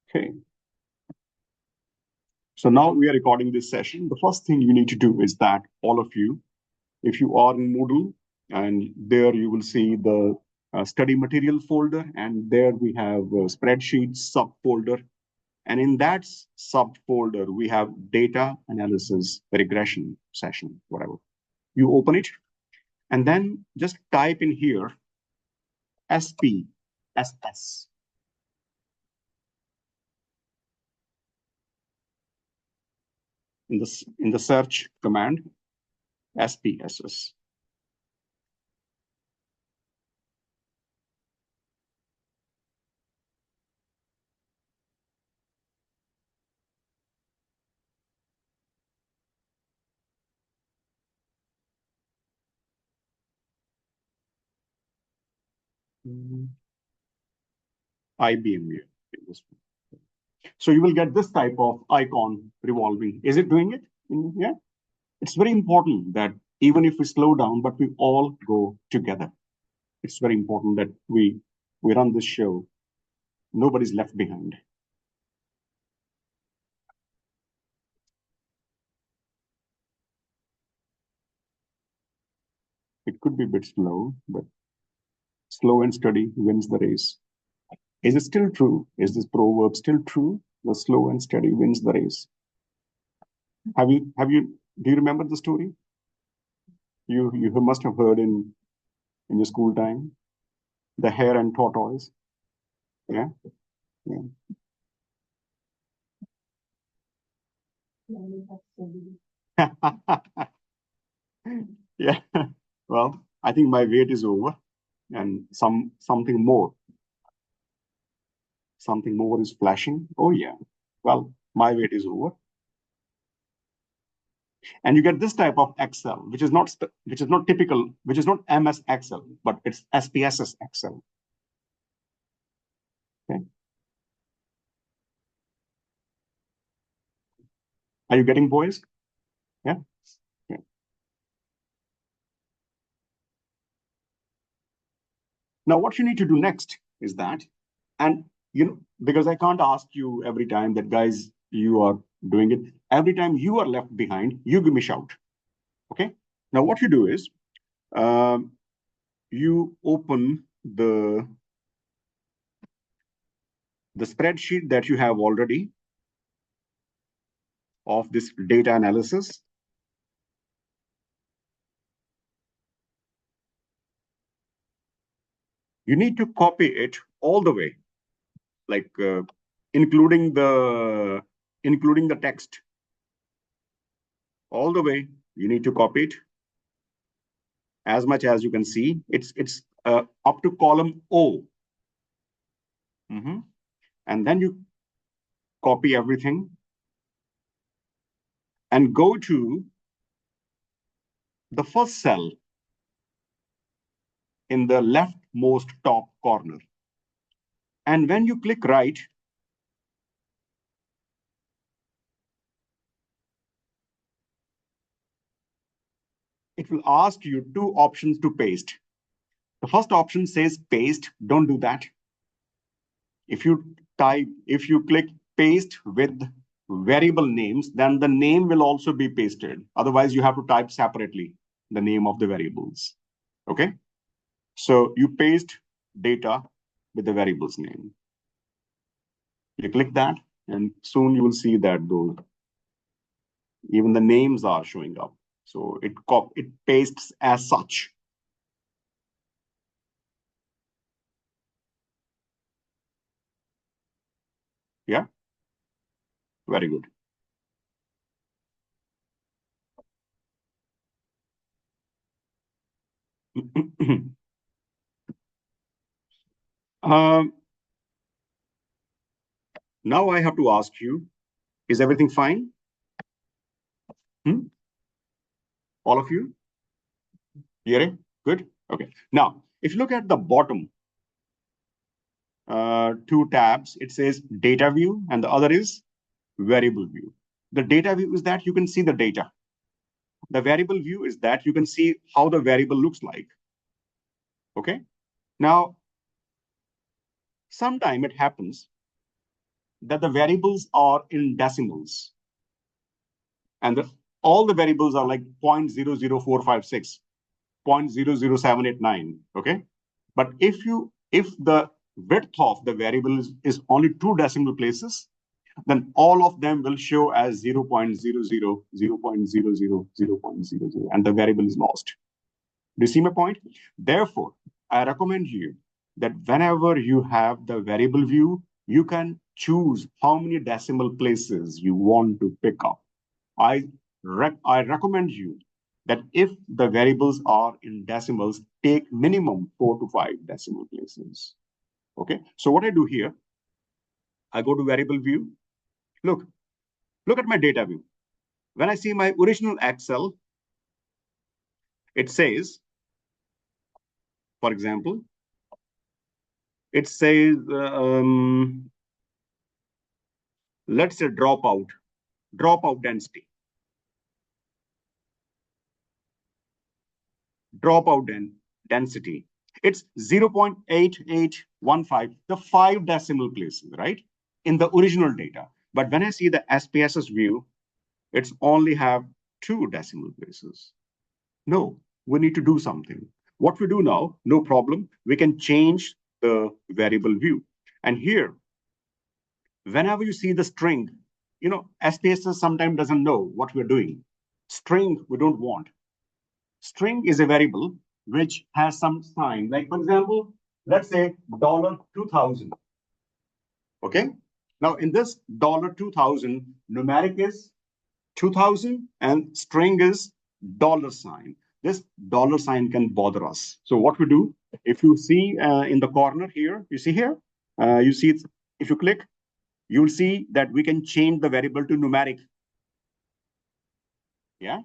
Okay. So now we are recording this session. The first thing you need to do is that all of you, if you are in Moodle, and there you will see the study material folder, and there we have a spreadsheet subfolder. And in that subfolder, we have data analysis regression session, whatever. You open it, and then just type in here SPSS. In the search command, SPSS. IBM. So you will get this type of icon revolving. Is it doing it? Yeah. It's very important that even if we slow down, but we all go together. It's very important that we run this show. Nobody's left behind. It could be a bit slow, but slow and steady wins the race. Is it still true? Is this proverb still true? The slow and steady wins the race. Do you remember the story? You must have heard in your school time, the hare and tortoise. Yeah. Yeah. Yeah. Well, I think my wait is over, and something more is flashing. Oh yeah. Well, my wait is over, and you get this type of Excel, which is not typical, which is not MS Excel, but it's SPSS Excel. Okay. Are you getting, boys? Yeah. Yeah. Now, what you need to do next is that, and because I can't ask you every time that, guys, you are doing it. Every time you are left behind, you give me shout. Okay. Now, what you do is, you open the spreadsheet that you have already of this data analysis. You need to copy it all the way, like including the text all the way. You need to copy it as much as you can see. It's up to column O. And then you copy everything and go to the first cell in the leftmost top corner. And when you click right, it will ask you two options to paste. The first option says paste. Don't do that. If you click paste with variable names, then the name will also be pasted. Otherwise, you have to type separately the name of the variables. Okay. So you paste data with the variable's name. You click that, and soon you will see that even the names are showing up. So it pastes as such. Yeah. Very good. Now I have to ask you, is everything fine? All of you? Hearing? Good? Okay. Now, if you look at the bottom two tabs, it says data view, and the other is variable view. The data view is that you can see the data. The variable view is that you can see how the variable looks like. Okay. Now, sometime it happens that the variables are in decimals, and all the variables are like 0.00456, 0.000789, okay? But if the width of the variable is only 2 decimal places, then all of them will show as 0.00, 0.00, 0.00, and the variable is lost. Do you see my point? Therefore, I recommend you that whenever you have the variable view, you can choose how many decimal places you want to pick up. I recommend you that if the variables are in decimals, take minimum 4 to 5 decimal places. Okay, so what I do here, I go to variable view. Look at my data view. When I see my original Excel, it says, for example, it says, let's say dropout density. Density. It's 0.8815, the 5 decimal places, right? In the original data. But when I see the SPSS view, it's only have 2 decimal places. No, we need to do something. What we do now, no problem. We can change the variable view. And here, whenever you see the string, SPSS sometimes doesn't know what we're doing. String, we don't want. String is a variable which has some sign. Like, for example, let's say $2000. Okay? Now, in this $2000, numeric is 2000 and string is $sign. This $sign can bother us. So what we do, if you see in the corner here, you see here, you see it, if you click, you'll see that we can change the variable to numeric. Yeah?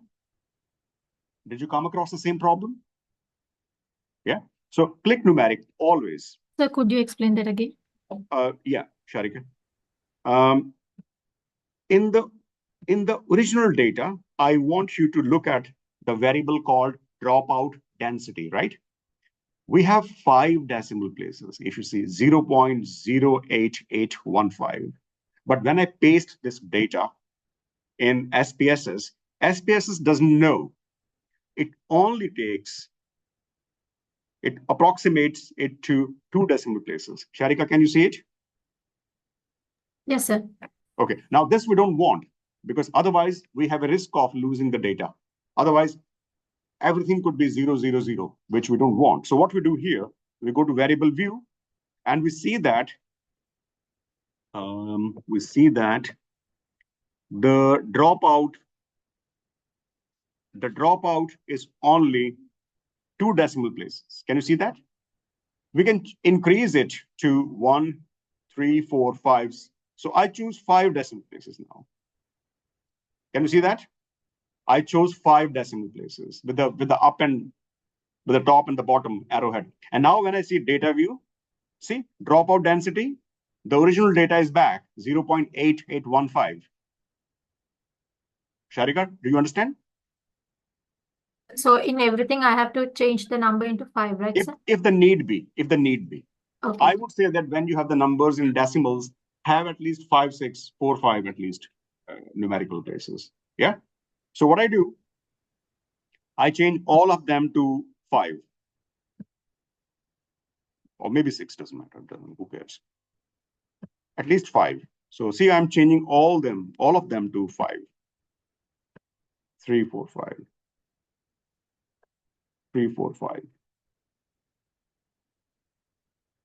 Did you come across the same problem? Yeah. So click numeric always. Sir, could you explain that again? Yeah, Sharika. In the original data, I want you to look at the variable called dropout density, right? We have 5 decimal places. If you see 0.08815. But when I paste this data in SPSS, SPSS doesn't know. It only takes, it approximates it to 2 decimal places. Sharika, can you see it? Yes, sir. Okay, now this we don't want, because otherwise we have a risk of losing the data. Otherwise, everything could be 0, 0, 0, which we don't want. So what we do here, we go to variable view, and we see that the dropout is only 2 decimal places. Can you see that? We can increase it to 1, 3, 4, 5. So I choose 5 decimal places now. Can you see that? I chose 5 decimal places with the up and with the top and the bottom arrowhead. And now when I see data view, see dropout density, the original data is back 0.8815. Sharika, do you understand? So in everything, I have to change the number into 5, right, sir? If the need be. Okay. I would say that when you have the numbers in decimals, have at least 5, 6, 4, 5 at least numerical places. Yeah. So what I do, I change all of them to 5. Or maybe 6, doesn't matter. Who cares? At least 5. So see, I'm changing all of them to 5. 3, 4, 5. 3, 4, 5.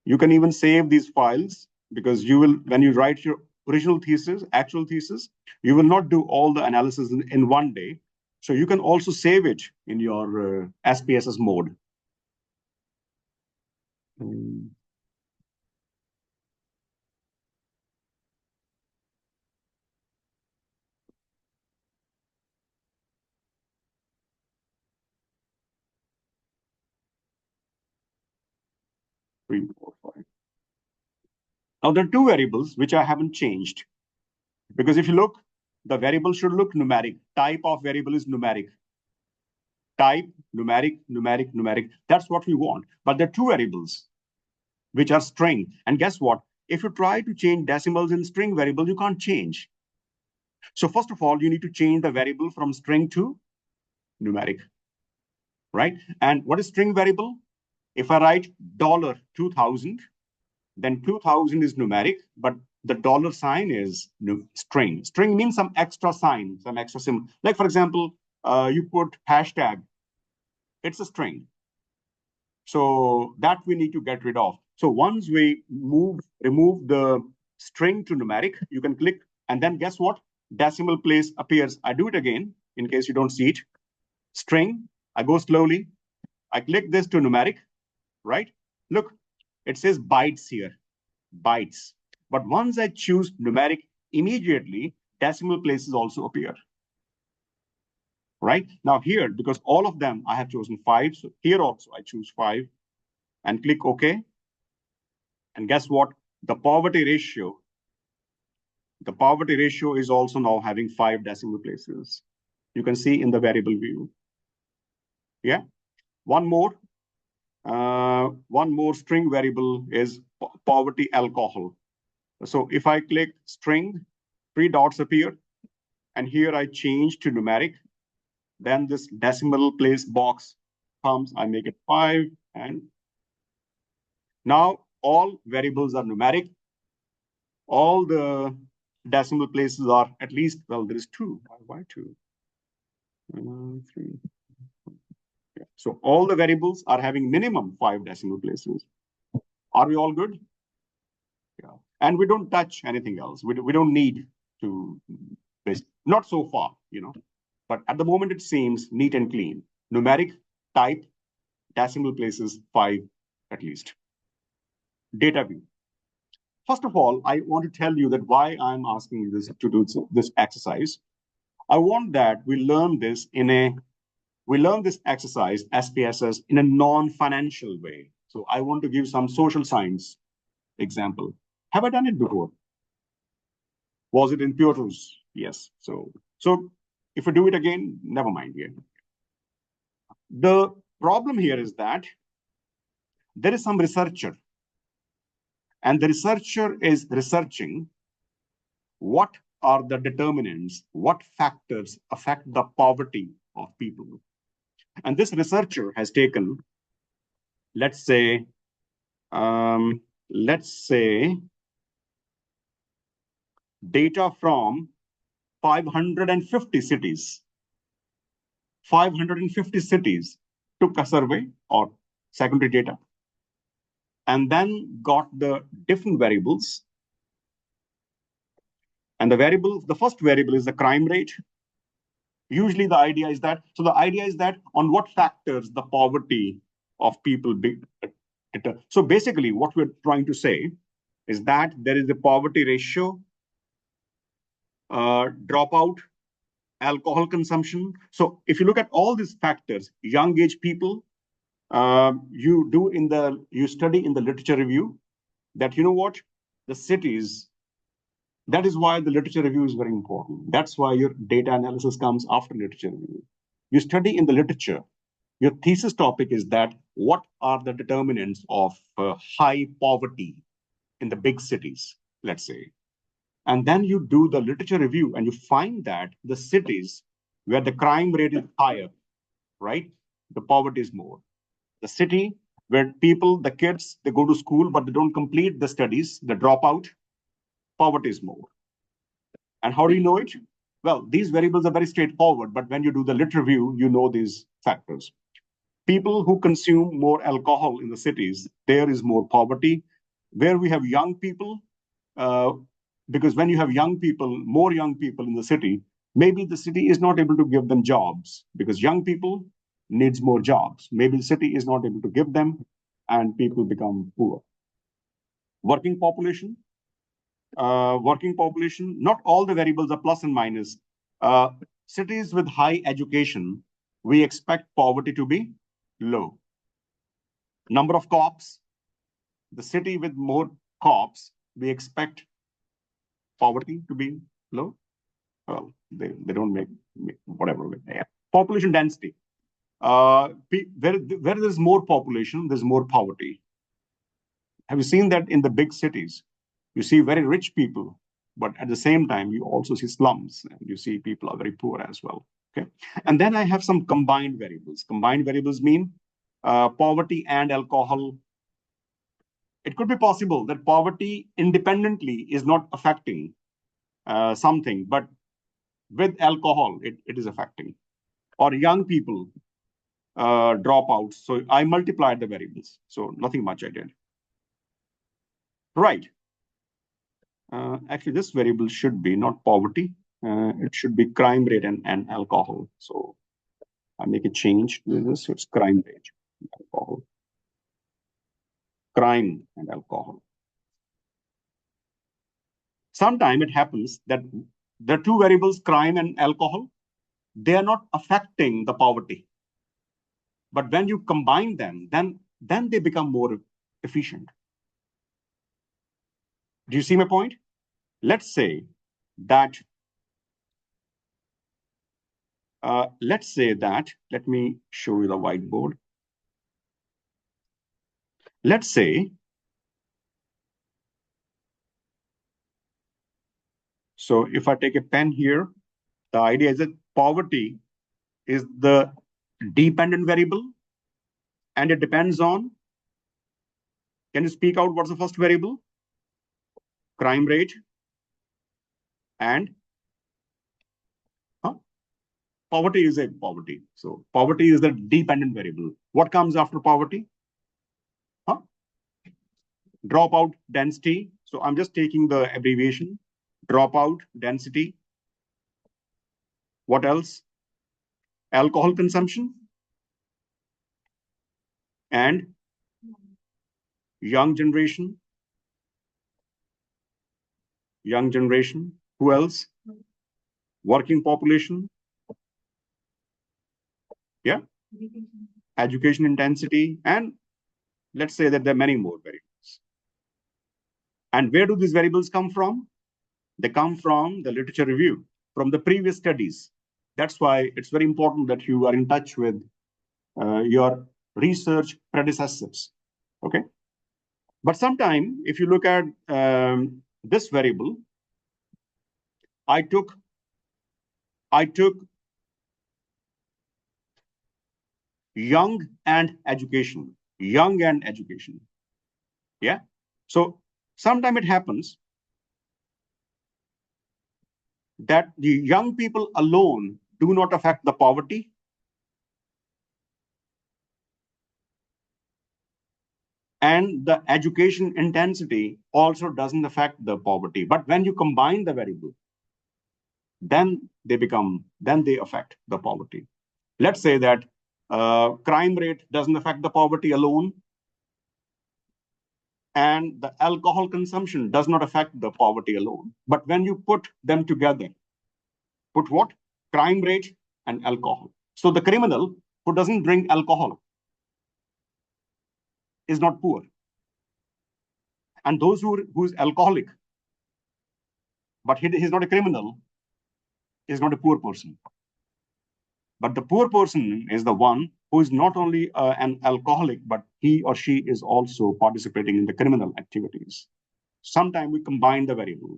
You can even save these files, because you will, when you write your original thesis, actual thesis, you will not do all the analysis in one day. So you can also save it in your SPSS mode. 3, 4, 5. Now there are 2 variables which I haven't changed, because if you look, the variable should look numeric. Type of variable is numeric. Type, numeric, numeric, numeric. That's what we want. But there are 2 variables which are string. And guess what? if you try to change decimals in string variable, you can't change. So first of all, you need to change the variable from string to numeric, right? And what is string variable? If I write $2000, then 2000 is numeric, but the dollar sign is string. String means some extra sign, some extra symbol. Like for example, you put hashtag, it's a string. So that we need to get rid of. So once we remove the string to numeric, you can click, and then guess what? Decimal place appears. I do it again in case you don't see it. String, I go slowly. I click this to numeric, right? Look, it says bytes here, bytes. But once I choose numeric, immediately decimal places also appear. Right? Now here, because all of them I have chosen 5, so here also I choose 5 and click OK. And guess what? The poverty ratio is also now having 5 decimal places. You can see in the variable view. Yeah. One more string variable is poverty alcohol. So if I click string, 3 dots appear, and here I change to numeric, then this decimal place box comes, I make it 5, and now all variables are numeric. All the decimal places are at least, well, there is 2. Why 2? 3. Yeah. So all the variables are having minimum 5 decimal places. Are we all good? Yeah. And we don't touch anything else. We don't need to, not so far, But at the moment, it seems neat and clean. Numeric, type, decimal places, 5 at least. Data view. First of all, I want to tell you that why I'm asking you to do this exercise. I want that we learn this exercise, SPSS, in a non-financial way. So I want to give some social science example. Have I done it before? Was it in pure truths? Yes. So if we do it again, never mind. Yeah. The problem here is that there is some researcher, and the researcher is researching what are the determinants, what factors affect the poverty of people. And this researcher has taken, let's say, data from 550 cities. 550 cities took a survey or secondary data, and then got the different variables. And the first variable is the crime rate. Usually the idea is that on what factors the poverty of people so basically what we're trying to say is that there is a poverty ratio, dropout, alcohol consumption. So if you look at all these factors, young age people, you study in the literature review that, the cities, that is why the literature review is very important. That's why your data analysis comes after literature review. You study in the literature. Your thesis topic is that what are the determinants of high poverty in the big cities, let's say. And then you do the literature review and you find that the cities where the crime rate is higher, right? The poverty is more. The city where the kids, they go to school, but they don't complete the studies, they drop out, poverty is more. And how do you know it? Well, these variables are very straightforward, but when you do the lit review, you know these factors. People who consume more alcohol in the cities, there is more poverty. Where we have young people, because when you have more young people in the city, maybe the city is not able to give them jobs because young people needs more jobs. Maybe the city is not able to give them and people become poor. Working population, not all the variables are plus and minus. Cities with high education, we expect poverty to be low. Number of cops, the city with more cops, we expect poverty to be low. Well, they don't make whatever they have. Population density. Where there's more population, there's more poverty. Have you seen that in the big cities? You see very rich people, but at the same time, you also see slums, and you see people are very poor as well. Okay, and then I have some combined variables. Combined variables mean poverty and alcohol. It could be possible that poverty independently is not affecting something, but with alcohol, it is affecting. Or young people drop out. So I multiplied the variables. So nothing much I did. Right. Actually, this variable should be not poverty. It should be crime rate and alcohol. So I make a change to this. So it's crime rate, alcohol, crime and alcohol. Sometimes it happens that the two variables, crime and alcohol, they are not affecting the poverty. But when you combine them, then they become more efficient. Do you see my point? Let's say that let me show you the whiteboard. Let's say, so if I take a pen here, the idea is that poverty is the dependent variable, and it depends on, can you speak out what's the first variable? Crime rate and poverty is a poverty. So poverty is the dependent variable. What comes after poverty? Dropout density. So I'm just taking the abbreviation. Dropout density. What else? Alcohol consumption and young generation. Young generation. Who else? Working population. Yeah. Education intensity. And let's say that there are many more variables. And where do these variables come from? They come from the literature review, from the previous studies. That's why it's very important that you are in touch with your research predecessors. Okay. But sometime, if you look at this variable, I took young and education. Young and education. Yeah. So sometime it happens that the young people alone do not affect the poverty. And the education intensity also doesn't affect the poverty. But when you combine the variable, then they affect the poverty. Let's say that crime rate doesn't affect the poverty alone, and the alcohol consumption does not affect the poverty alone. But when you put them together, put what? Crime rate and alcohol. So the criminal who doesn't drink alcohol is not poor. And those who's alcoholic, but he's not a criminal, is not a poor person. But the poor person is the one who is not only an alcoholic, but he or she is also participating in the criminal activities. Sometimes we combine the variable.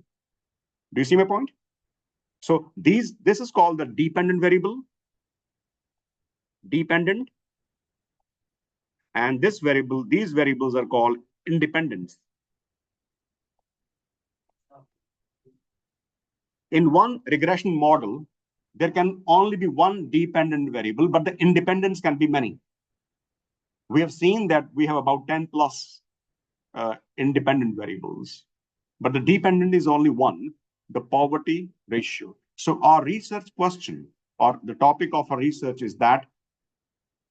Do you see my point? So this is called the dependent variable. Dependent. And these variables are called independent. In one regression model, there can only be one dependent variable, but the independence can be many. We have seen that we have about 10 plus independent variables, but the dependent is only one, the poverty ratio. So our research question, or the topic of our research, is that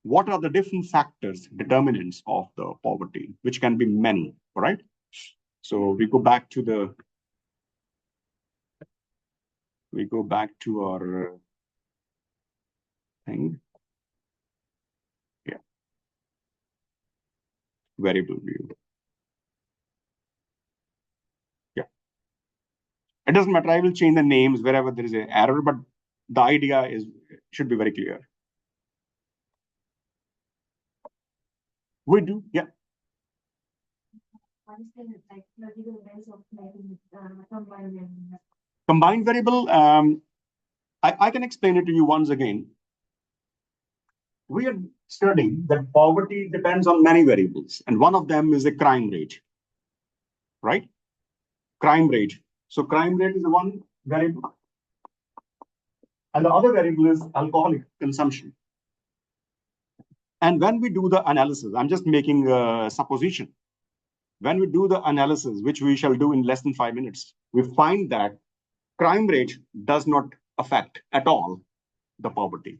what are the different factors, determinants of the poverty, which can be many, right? So we go back to our thing. Yeah. Variable view. Yeah. It doesn't matter. I will change the names wherever there is an error, but the idea should be very clear. We do, yeah. Combined variable, I can explain it to you once again. We are studying that poverty depends on many variables, and one of them is the crime rate, right? Crime rate. So crime rate is one variable, and the other variable is alcoholic consumption. And when we do the analysis, I'm just making a supposition. When we do the analysis, which we shall do in less than 5 minutes, we find that crime rate does not affect at all the poverty.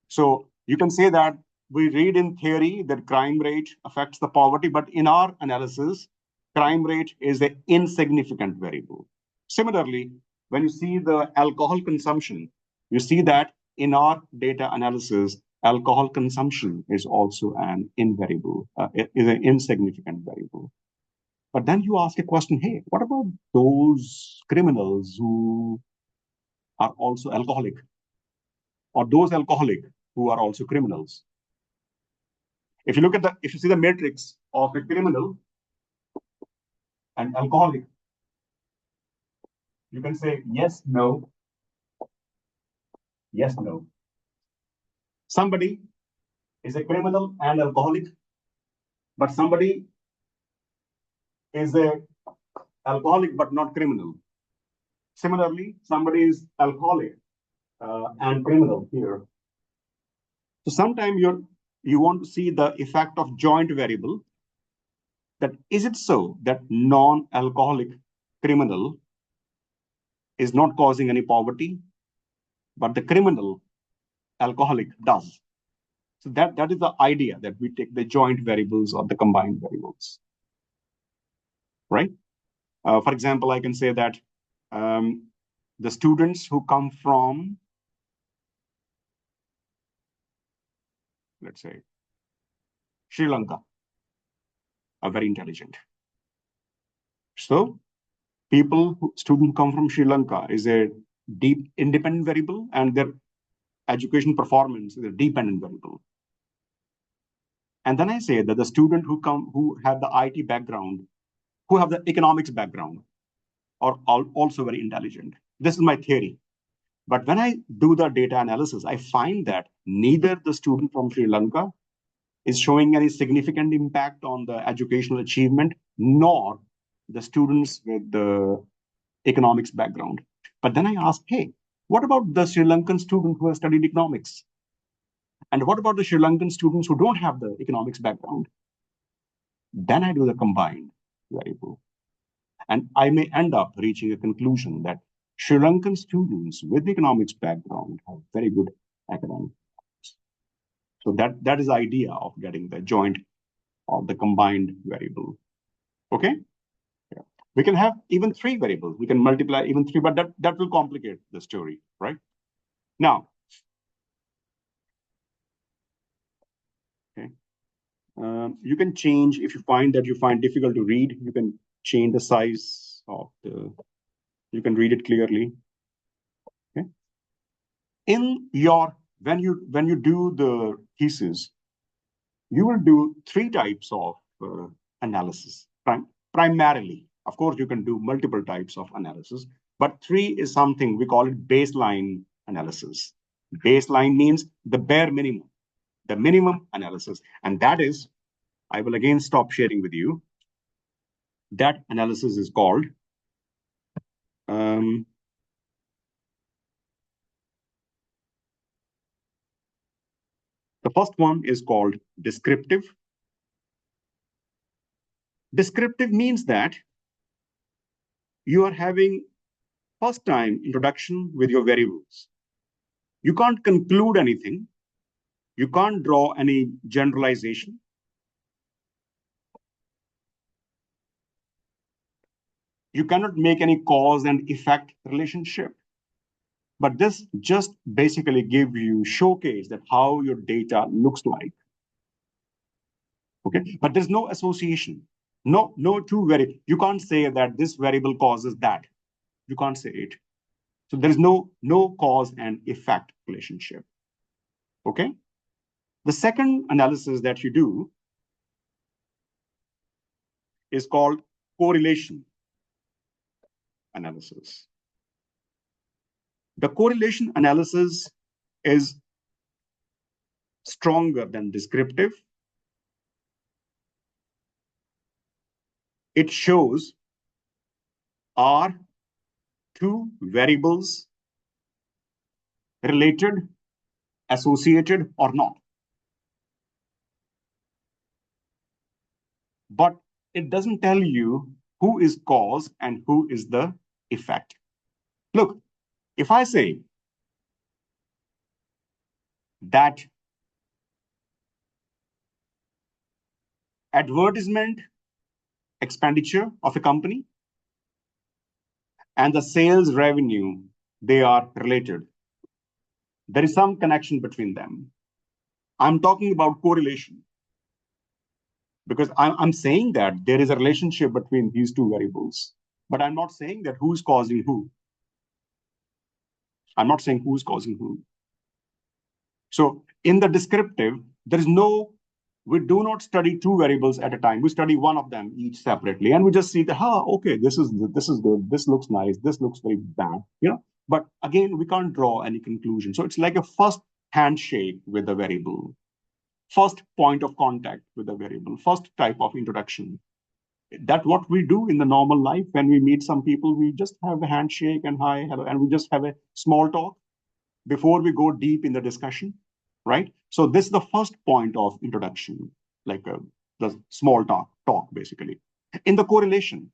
So you can say that we read in theory that crime rate affects the poverty, but in our analysis, crime rate is an insignificant variable. Similarly, when you see the alcohol consumption, you see that in our data analysis, alcohol consumption is also an invariable, is an insignificant variable. But then you ask a question, hey, what about those criminals who are also alcoholic, or those alcoholic who are also criminals? If you see the matrix of a criminal and alcoholic, you can say yes, no, yes, no. Somebody is a criminal and alcoholic, but somebody is a alcoholic but not criminal. Similarly, somebody is alcoholic and criminal here. So sometimes you want to see the effect of joint variable. That is it so that non-alcoholic criminal is not causing any poverty, but the criminal alcoholic does. So that is the idea, that we take the joint variables or the combined variables, right? For example, I can say that the students who come from, let's say, Sri Lanka are very intelligent. So students who come from Sri Lanka is a deep independent variable, and their education performance is a dependent variable. And then I say that the student who have the IT background, who have the economics background, are also very intelligent. This is my theory. But when I do the data analysis, I find that neither the student from Sri Lanka is showing any significant impact on the educational achievement, nor the students with the economics background. But then I ask, hey, what about the Sri Lankan student who has studied economics? And what about the Sri Lankan students who don't have the economics background? Then I do the combined variable. And I may end up reaching a conclusion that Sri Lankan students with economics background have very good academic. So that is the idea of getting the joint or the combined variable. Okay? Yeah. We can have even 3 variables. We can multiply even 3, but that will complicate the story, right? Now, okay. You can change, if you find difficult to read, you can change the size of you can read it clearly. Okay. When you do the thesis, you will do 3 types of analysis. Primarily, of course, you can do multiple types of analysis, but 3 is something we call it baseline analysis. Baseline means the bare minimum, the minimum analysis, and that is, I will again stop sharing with you. That analysis is called the first one is called descriptive. Descriptive means that you are having first time introduction with your variables. You can't conclude anything. You can't draw any generalization. You cannot make any cause and effect relationship. But this just basically gives you showcase that how your data looks like. Okay, but there's no association. No two variables. You can't say that this variable causes that. You can't say it. So there's no cause and effect relationship. Okay. The second analysis that you do is called correlation analysis. The correlation analysis is stronger than descriptive. It shows, are two variables related, associated, or not? But it doesn't tell you who is cause and who is the effect. Look, if I say that advertisement expenditure of a company and the sales revenue, they are related. There is some connection between them. I'm talking about correlation because I'm saying that there is a relationship between these two variables, but I'm not saying that who's causing who. I'm not saying who's causing who. So in the descriptive, there is no, we do not study two variables at a time. We study one of them each separately, and we just see that, okay, this is good, this looks nice, this looks very bad, But again, we can't draw any conclusion. So it's like a first handshake with the variable, first point of contact with the variable, first type of introduction. That's what we do in the normal life. When we meet some people, we just have a handshake and hi, hello, and we just have a small talk before we go deep in the discussion, right? So this is the first point of introduction, like the small talk basically. In the correlation,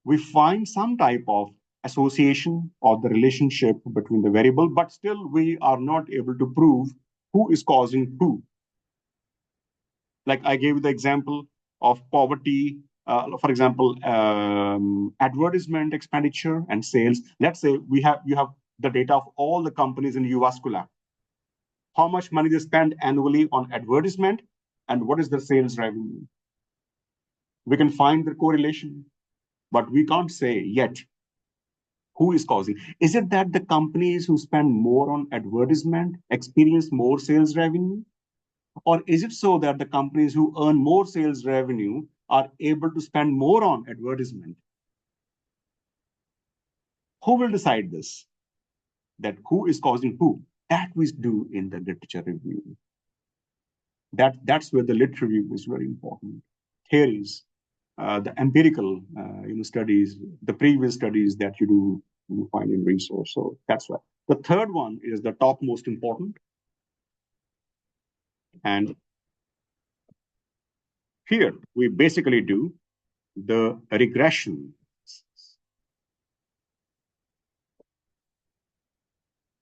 we find some type of association or the relationship between the variable, but still we are not able to prove who is causing who. Like I gave you the example of poverty, for example, advertisement expenditure and sales. Let's say you have the data of all the companies in Uvascular, how much money they spend annually on advertisement, and what is their sales revenue. We can find the correlation, but we can't say yet who is causing. Is it that the companies who spend more on advertisement experience more sales revenue? Or is it so that the companies who earn more sales revenue are able to spend more on advertisement? Who will decide this? That who is causing who? That we do in the literature review. That's where the literature review is very important. Theories, the empirical studies, the previous studies that you do, you find in resource. So that's why. The third one is the top most important. And here we basically do the regression.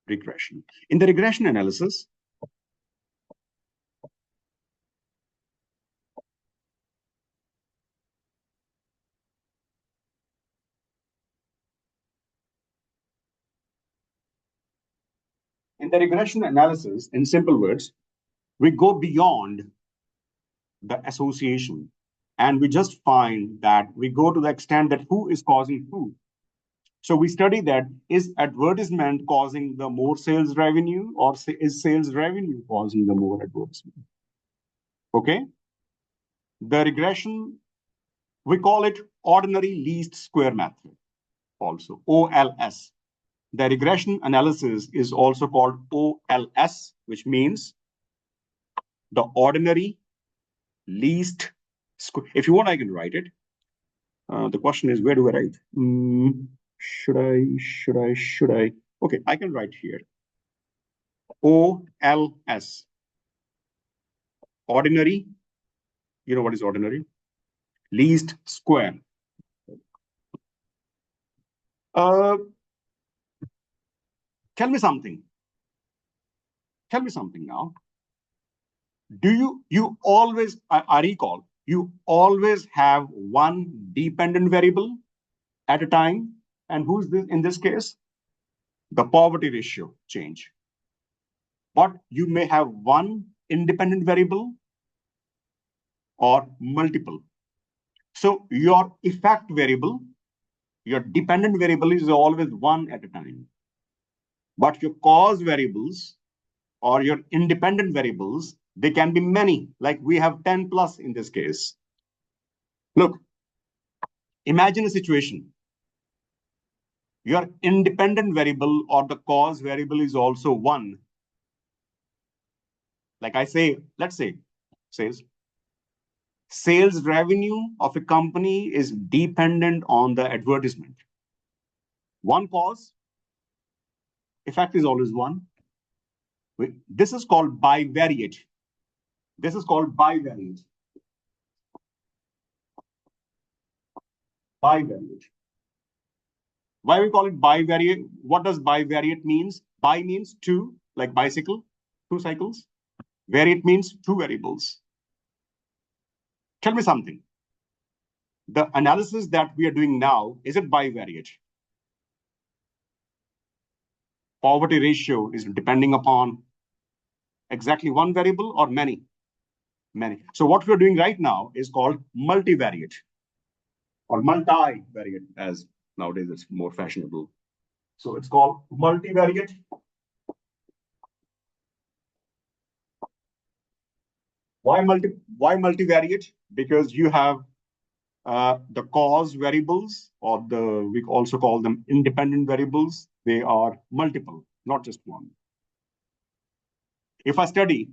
In the regression analysis, in simple words, we go beyond the association and we just find that we go to the extent that who is causing who. So we study that, is advertisement causing the more sales revenue, or is sales revenue causing the more advertisement? Okay. The regression, we call it ordinary least square method, also OLS. The regression analysis is also called OLS, which means the ordinary least square. If you want, I can write it. The question is, where do I write? Should I? Okay, I can write here. OLS. Ordinary. You know what is ordinary? Least square. Tell me something. Tell me something now. Do you always, I recall, you always have one dependent variable at a time? And who's this in this case? The poverty ratio change. But you may have one independent variable or multiple. So your effect variable, your dependent variable is always one at a time. But your cause variables or your independent variables, they can be many, like we have 10 plus in this case. Look, imagine a situation. your independent variable or the cause variable is also 1. Like I say, let's say, sales revenue of a company is dependent on the advertisement. One cause, effect is always 1. This is called bivariate. This is called bivariate. Bivariate. Why we call it bivariate? What does bivariate means? Bi means 2, like bicycle, 2 cycles. Variate means 2 variables. Tell me something. The analysis that we are doing now, is it bivariate? Poverty ratio is depending upon exactly 1 variable or many? Many. So what we're doing right now is called multivariate or multivariate, as nowadays it's more fashionable. So it's called multivariate. Why multivariate? Because you have the cause variables, or we also call them independent variables. They are multiple, not just 1. If I study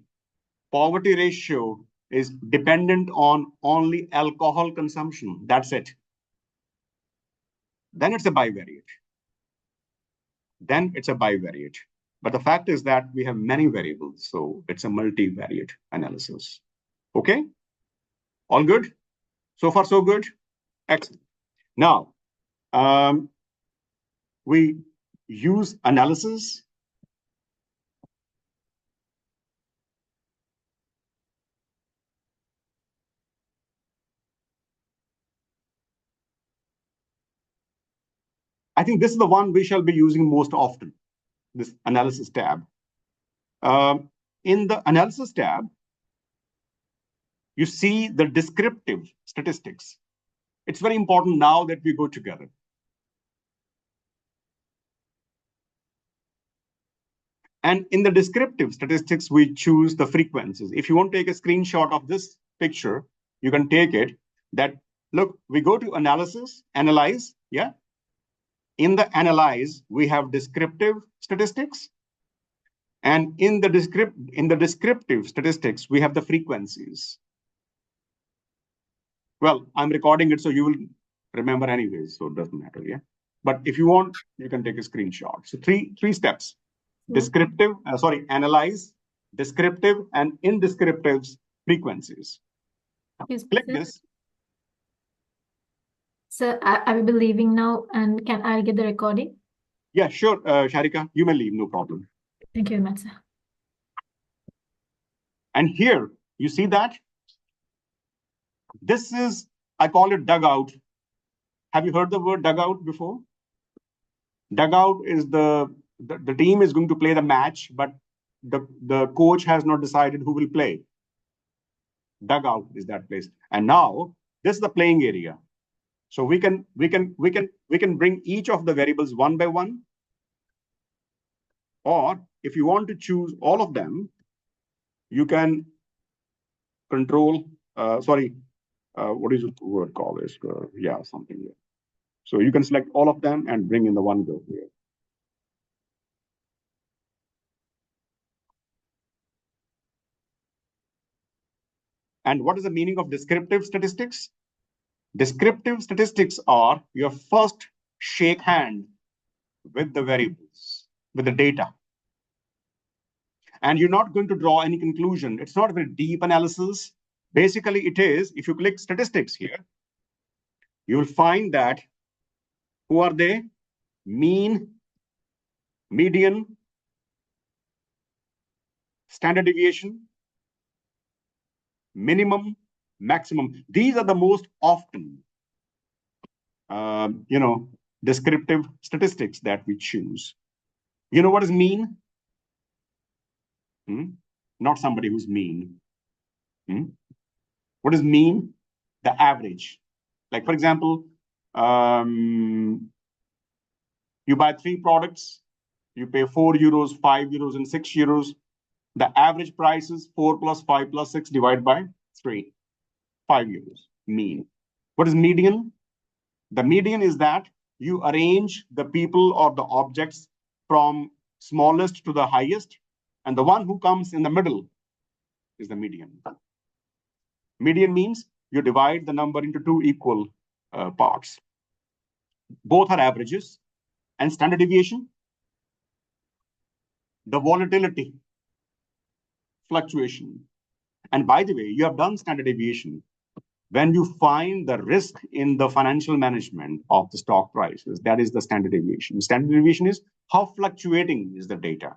poverty ratio is dependent on only alcohol consumption, that's it, then it's a bivariate. But the fact is that we have many variables, so it's a multivariate analysis. Okay? All good? So far, so good? Excellent. Now, we use analysis. I think this is the one we shall be using most often, this analysis tab. In the analysis tab, you see the descriptive statistics. It's very important now that we go together. And in the descriptive statistics, we choose the frequencies. If you want to take a screenshot of this picture, you can take it. That, look, we go to analysis, analyze, yeah? In the analyze, we have descriptive statistics. And in the descriptive statistics, we have the frequencies. Well, I'm recording it, so you will remember anyways, so it doesn't matter, yeah? But if you want, you can take a screenshot. So three steps. Descriptive, analyze, descriptive, and in descriptives frequencies. Click this. Sir, I will be leaving now, and can I get the recording? Yeah, sure, Sharika, you may leave, no problem. Thank you very much, sir. And here, you see that? This is, I call it dugout. Have you heard the word dugout before? Dugout is the team is going to play the match, but the coach has not decided who will play. Dugout is that place. And now this is the playing area. So we can bring each of the variables 1 by 1. Or if you want to choose all of them, you can control, what is the word called? Yeah, something here. So you can select all of them and bring in the one go here. And what is the meaning of descriptive statistics? Descriptive statistics are your first shake hand with the variables, with the data. And you're not going to draw any conclusion. It's not a very deep analysis. Basically, it is, if you click statistics here, you will find that who are they? Mean, median, standard deviation, minimum, maximum. These are the most often, descriptive statistics that we choose. You know what is mean? Not somebody who's mean. What is mean? The average. Like, for example, you buy 3 products, you pay 4 euros, 5 euros, and 6 euros. The average price is 4 plus 5 plus 6 divided by 3. 5 euros, mean. What is median? The median is that you arrange the people or the objects from smallest to the highest, and the one who comes in the middle is the median. Median means you divide the number into two equal parts. Both are averages. And standard deviation, the volatility, fluctuation. And by the way, you have done standard deviation. When you find the risk in the financial management of the stock prices, that is the standard deviation. Standard deviation is how fluctuating is the data.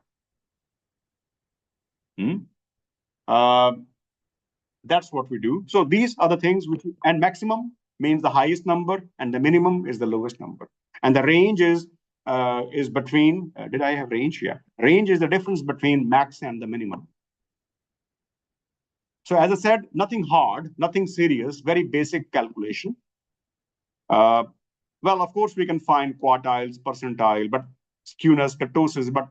That's what we do. So these are the things which, and maximum means the highest number, and the minimum is the lowest number. And the range is between, did I have range? Yeah. Range is the difference between max and the minimum. So as I said, nothing hard, nothing serious, very basic calculation. Well, of course, we can find quartiles, percentile, but skewness, kurtosis, but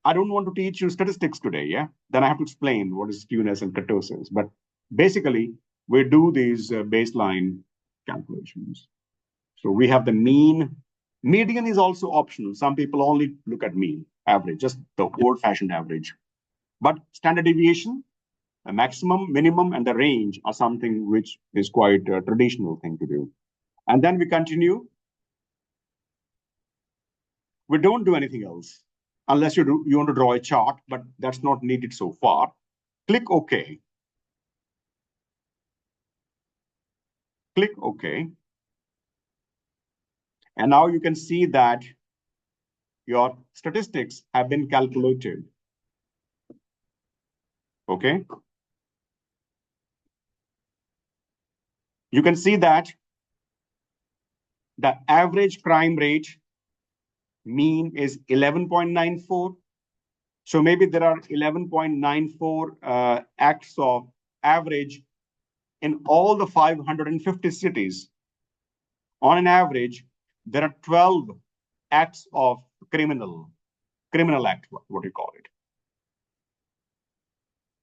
I don't want to teach you statistics today, yeah? Then I have to explain what is skewness and kurtosis. But basically, we do these baseline calculations. So we have the mean. Median is also optional. Some people only look at mean, average, just the old-fashioned average. But standard deviation, a maximum, minimum, and the range are something which is quite a traditional thing to do. And then we continue. We don't do anything else unless you want to draw a chart, but that's not needed so far. Click OK. Click OK. And now you can see that your statistics have been calculated. Okay. You can see that the average crime rate mean is 11.94. So maybe there are 11.94 acts of average in all the 550 cities. On an average, there are 12 acts of criminal act, what do you call it?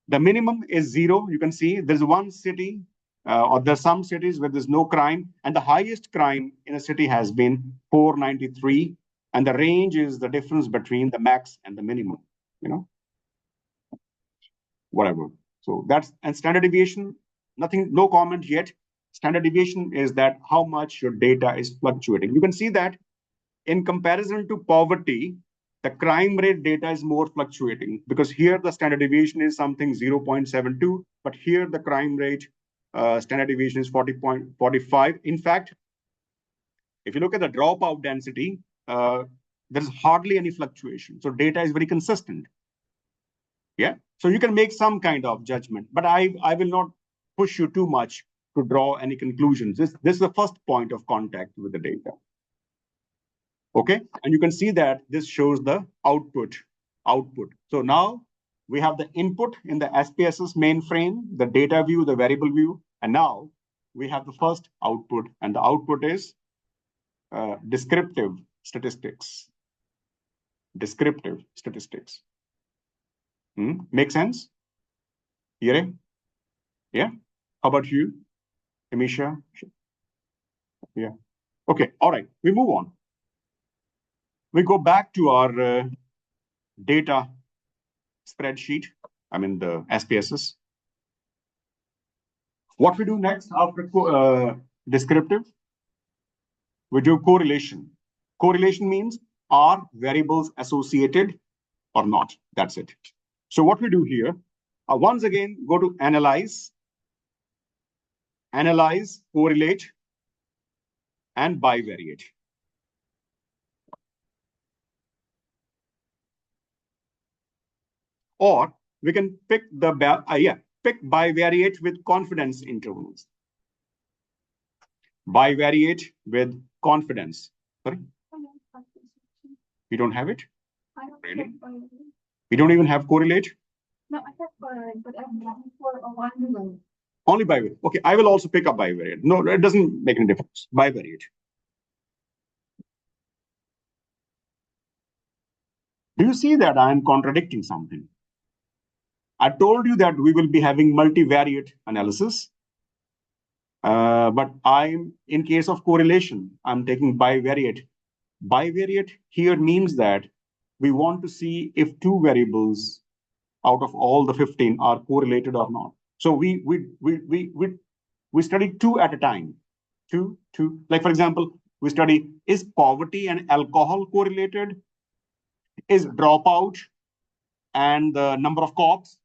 The minimum is 0. You can see there's one city or there's some cities where there's no crime, and the highest crime in a city has been 493, and the range is the difference between the max and the minimum, whatever. So that's, and standard deviation, nothing, no comment yet. Standard deviation is that how much your data is fluctuating. You can see that in comparison to poverty, the crime rate data is more fluctuating, because here the standard deviation is something 0.72, but here the crime rate standard deviation is 40.45. In fact, if you look at the dropout density, there's hardly any fluctuation. So data is very consistent. Yeah. So you can make some kind of judgment, but I will not push you too much to draw any conclusions. This is the first point of contact with the data. Okay, and you can see that this shows the output. So now we have the input in the SPSS mainframe, the data view, the variable view, and now we have the first output, and the output is descriptive statistics. Descriptive statistics. Make sense? Yere? Yeah? How about you, Amisha? Yeah. Okay, all right, we move on. We go back to our data spreadsheet, I mean the SPSS. What we do next after descriptive, we do correlation. Correlation means are variables associated or not? That's it. So what we do here, once again, go to analyze, correlate, and bivariate. Or we can pick the pick bivariate with confidence intervals. Bivariate with confidence. Sorry? You don't have it? Really? You don't even have correlate? No, I have correlate, but I'm looking for a one. Only bivariate. Okay, I will also pick up bivariate. No, it doesn't make any difference. Bivariate. Do you see that I am contradicting something? I told you that we will be having multivariate analysis. But in case of correlation, I'm taking bivariate. Bivariate here means that we want to see if two variables out of all the 15 are correlated or not. So we study two at a time. Two. Like for example, we study, is poverty and alcohol correlated? Is dropout and the number of cops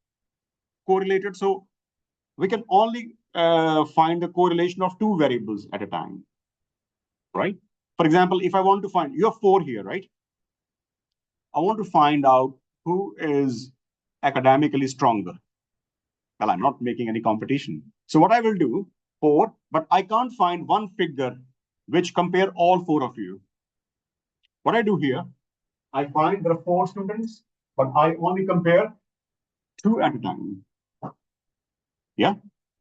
correlated? So we can only find the correlation of two variables at a time, right? For example, if I want to find, you have four here, right? I want to find out who is academically stronger. Well, I'm not making any competition. So what I will do, four, but I can't find one figure which compare all four of you. What I do here, I find there are four students, but I only compare two at a time. Yeah.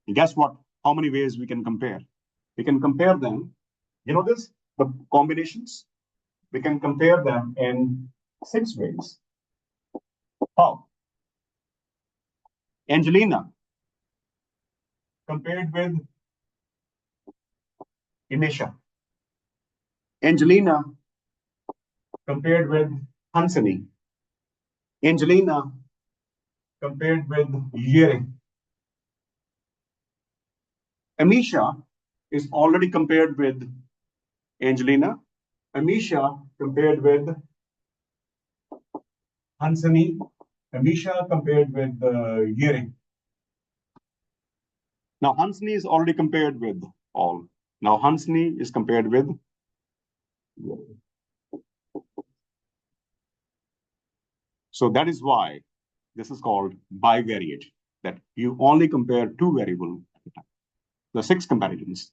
And guess what? How many ways we can compare? We can compare them. You know this? The combinations? We can compare them in 6 ways. How? Angelina compared with Inisha. Angelina compared with Hansini. Angelina compared with Yeri. Amisha is already compared with Angelina. Amisha compared with Hansini. Amisha compared with Yeri. Now Hansini is already compared with all. Now Hansini is compared with Yeri. So that is why this is called bivariate, that you only compare two variables at a time. The 6 comparisons,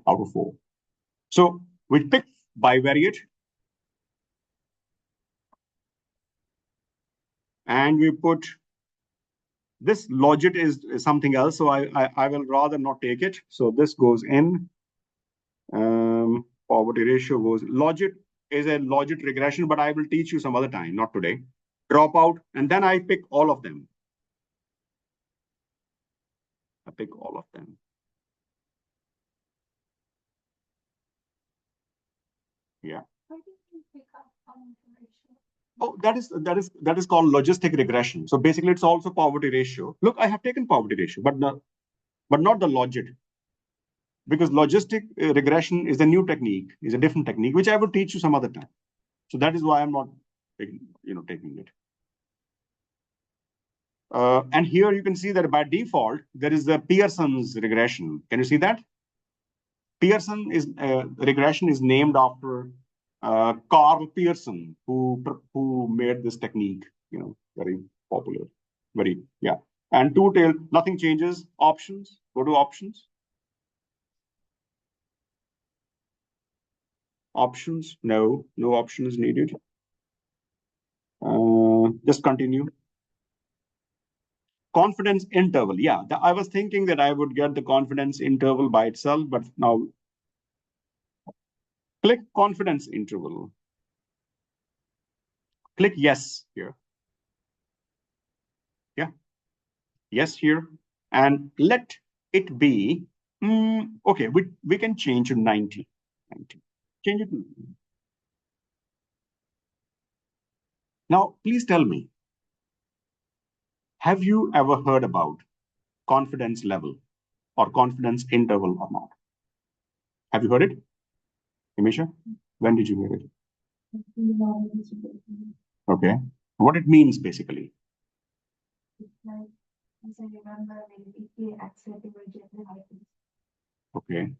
out of 4. So we pick bivariate and we put this logit is something else. So I will rather not take it. So this goes in. Poverty ratio goes. Logit is a logit regression, but I will teach you some other time, not today. Dropout, and then I pick all of them. I pick all of them. Yeah. Oh, that is called logistic regression. So basically, it's also poverty ratio. Look, I have taken poverty ratio, but not the logit, because logistic regression is a new technique, is a different technique, which I will teach you some other time. So that is why I'm not taking it. And here you can see that by default there is the Pearson's regression. Can you see that? Pearson is regression is named after Carl Pearson, who made this technique, very popular, yeah. And two-tail, nothing changes. Options, go to options. Options, no option is needed. Just continue. Confidence interval, yeah. I was thinking that I would get the confidence interval by itself, but now click confidence interval. Click yes here. Yeah, yes here, and let it be. Okay, we can change to 90. Change it to 90. Now, please tell me, have you ever heard about confidence level or confidence interval or not? Have you heard it, Amisha? When did you hear it? Okay. What it means basically? Okay.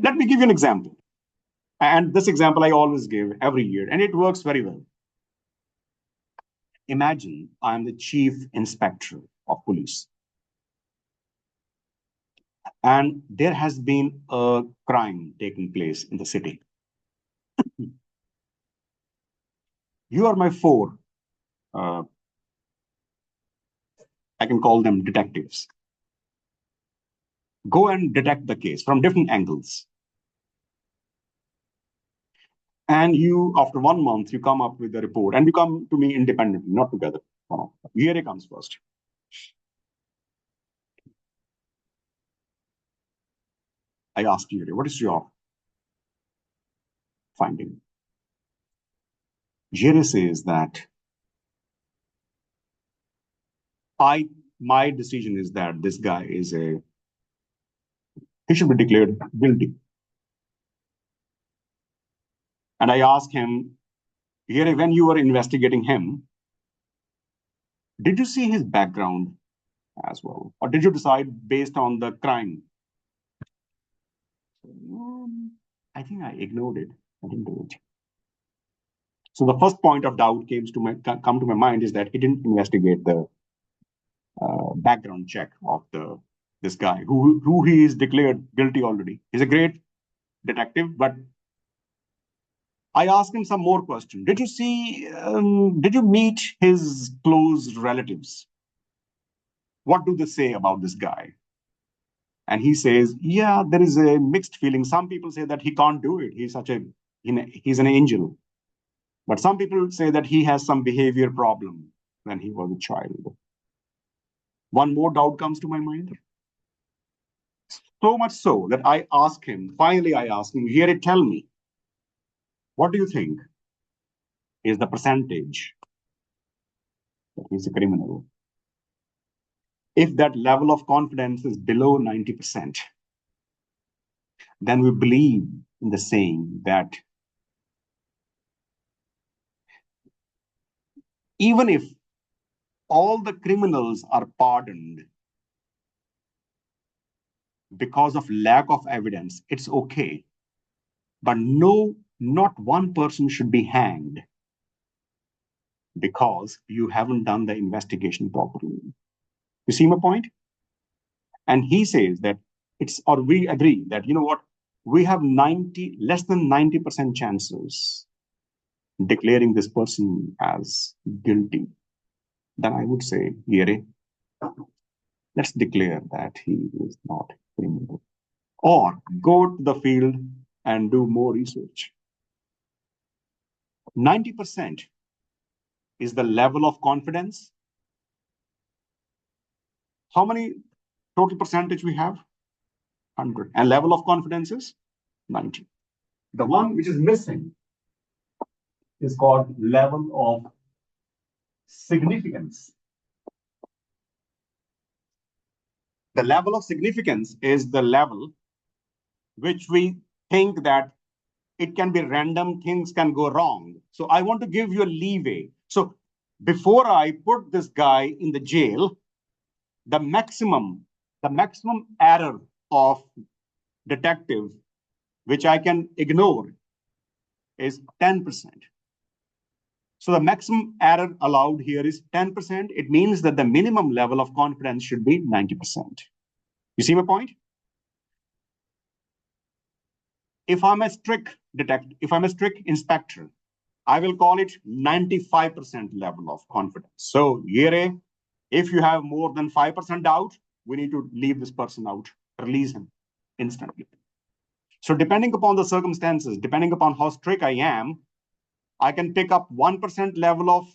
Let me give you an example. And this example I always give every year, and it works very well. Imagine I'm the chief inspector of police. And there has been a crime taking place in the city. You are my 4, I can call them detectives. Go and detect the case from different angles. And you, after 1 month, you come up with a report, and you come to me independently, not together. Here it comes first. I asked you, what is your finding? Jerry says that my decision is that this guy he should be declared guilty. And I asked him, Jerry, when you were investigating him, did you see his background as well? Or did you decide based on the crime? I think I ignored it. I didn't do it. So the first point of doubt come to my mind is that he didn't investigate the background check of this guy who he is declared guilty already. He's a great detective, but I asked him some more questions. Did you meet his close relatives? What do they say about this guy? And he says, yeah, there is a mixed feeling. Some people say that he can't do it. He's an angel. But some people say that he has some behavior problem when he was a child. One more doubt comes to my mind. So much so that finally I asked him, here, tell me, what do you think is the percentage that he's a criminal? If that level of confidence is below 90%, then we believe in the saying that even if all the criminals are pardoned because of lack of evidence, it's okay. But no, not one person should be hanged because you haven't done the investigation properly. You see my point? And he says that we agree that, you know what, we have less than 90% chances declaring this person as guilty. Then I would say, Yere, let's declare that he is not criminal. Or go to the field and do more research. 90% is the level of confidence. How many total percentage we have? 100. And level of confidence is 90. The one which is missing is called level of significance. The level of significance is the level which we think that it can be random, things can go wrong. So I want to give you a leeway. So before I put this guy in the jail, the maximum error of detective, which I can ignore, is 10%. So the maximum error allowed here is 10%. It means that the minimum level of confidence should be 90%. You see my point? If I'm a strict inspector, I will call it 95% level of confidence. So here, if you have more than 5% doubt, we need to leave this person out, release him instantly. So depending upon the circumstances, depending upon how strict I am, I can pick up 1% level of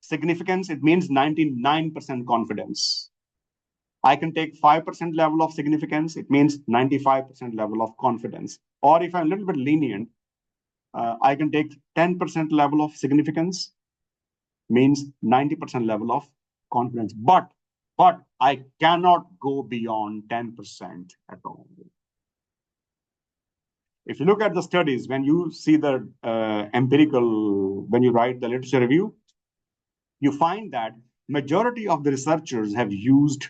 significance. It means 99% confidence. I can take 5% level of significance. It means 95% level of confidence. Or if I'm a little bit lenient, I can take 10% level of significance, means 90% level of confidence. But I cannot go beyond 10% at all. If you look at the studies, when you see the when you write the literature review, you find that majority of the researchers have used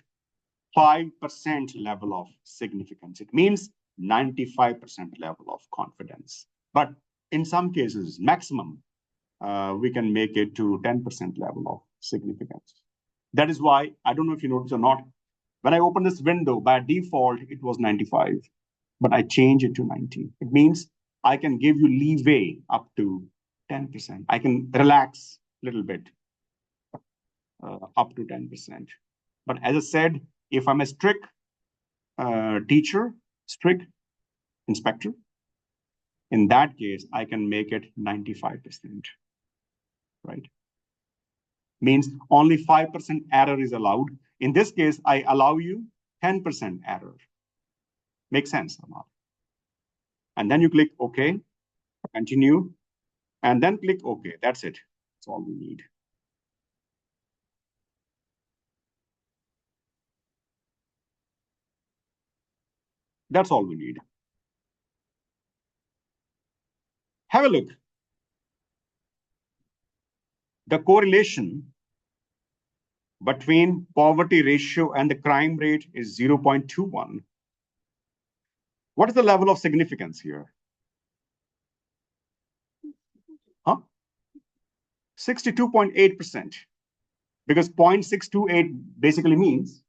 5% level of significance. It means 95% level of confidence. But in some cases, maximum, we can make it to 10% level of significance. That is why, I don't know if you notice or not, when I open this window, by default, it was 95, but I change it to 90. It means I can give you leeway up to 10%. I can relax a little bit up to 10%. But as I said, if I'm a strict teacher, strict inspector, in that case, I can make it 95%, right? Means only 5% error is allowed. In this case, I allow you 10% error. Makes sense or not? And then you click OK, continue, and then click OK. That's it. That's all we need. That's all we need. Have a look. The correlation between poverty ratio and the crime rate is 0.21. What is the level of significance here? Huh? 62.8%. Because 0.628 basically means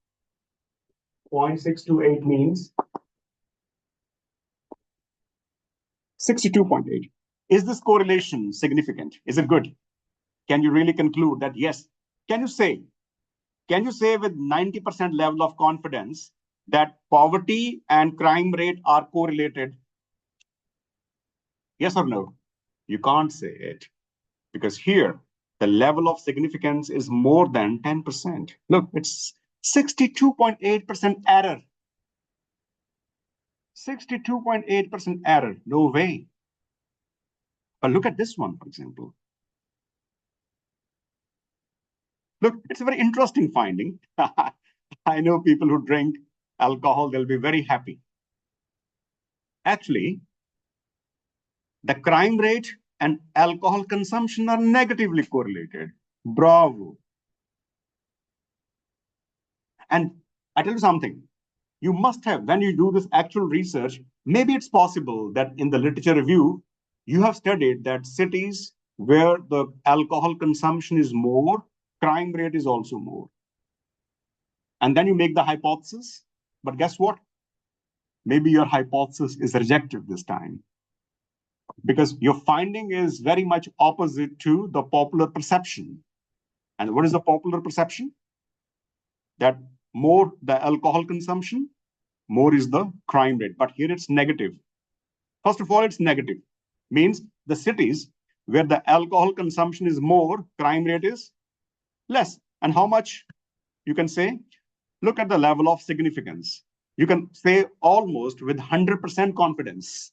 0.628 means 62.8. Is this correlation significant? Is it good? Can you really conclude that yes? Can you say with 90% level of confidence that poverty and crime rate are correlated? Yes or no? You can't say it because here the level of significance is more than 10%. Look, it's 62.8% error. 62.8% error. No way. But look at this one, for example. Look, it's a very interesting finding. I know people who drink alcohol, they'll be very happy. Actually, the crime rate and alcohol consumption are negatively correlated. Bravo. And I tell you something, you must have, when you do this actual research, maybe it's possible that in the literature review, you have studied that cities where the alcohol consumption is more, crime rate is also more. And then you make the hypothesis, but guess what? Maybe your hypothesis is rejected this time because your finding is very much opposite to the popular perception. And what is the popular perception? That more the alcohol consumption, more is the crime rate. But here it's negative. First of all, it's negative. Means the cities where the alcohol consumption is more, crime rate is less. And how much? You can say, look at the level of significance. You can say almost with 100% confidence.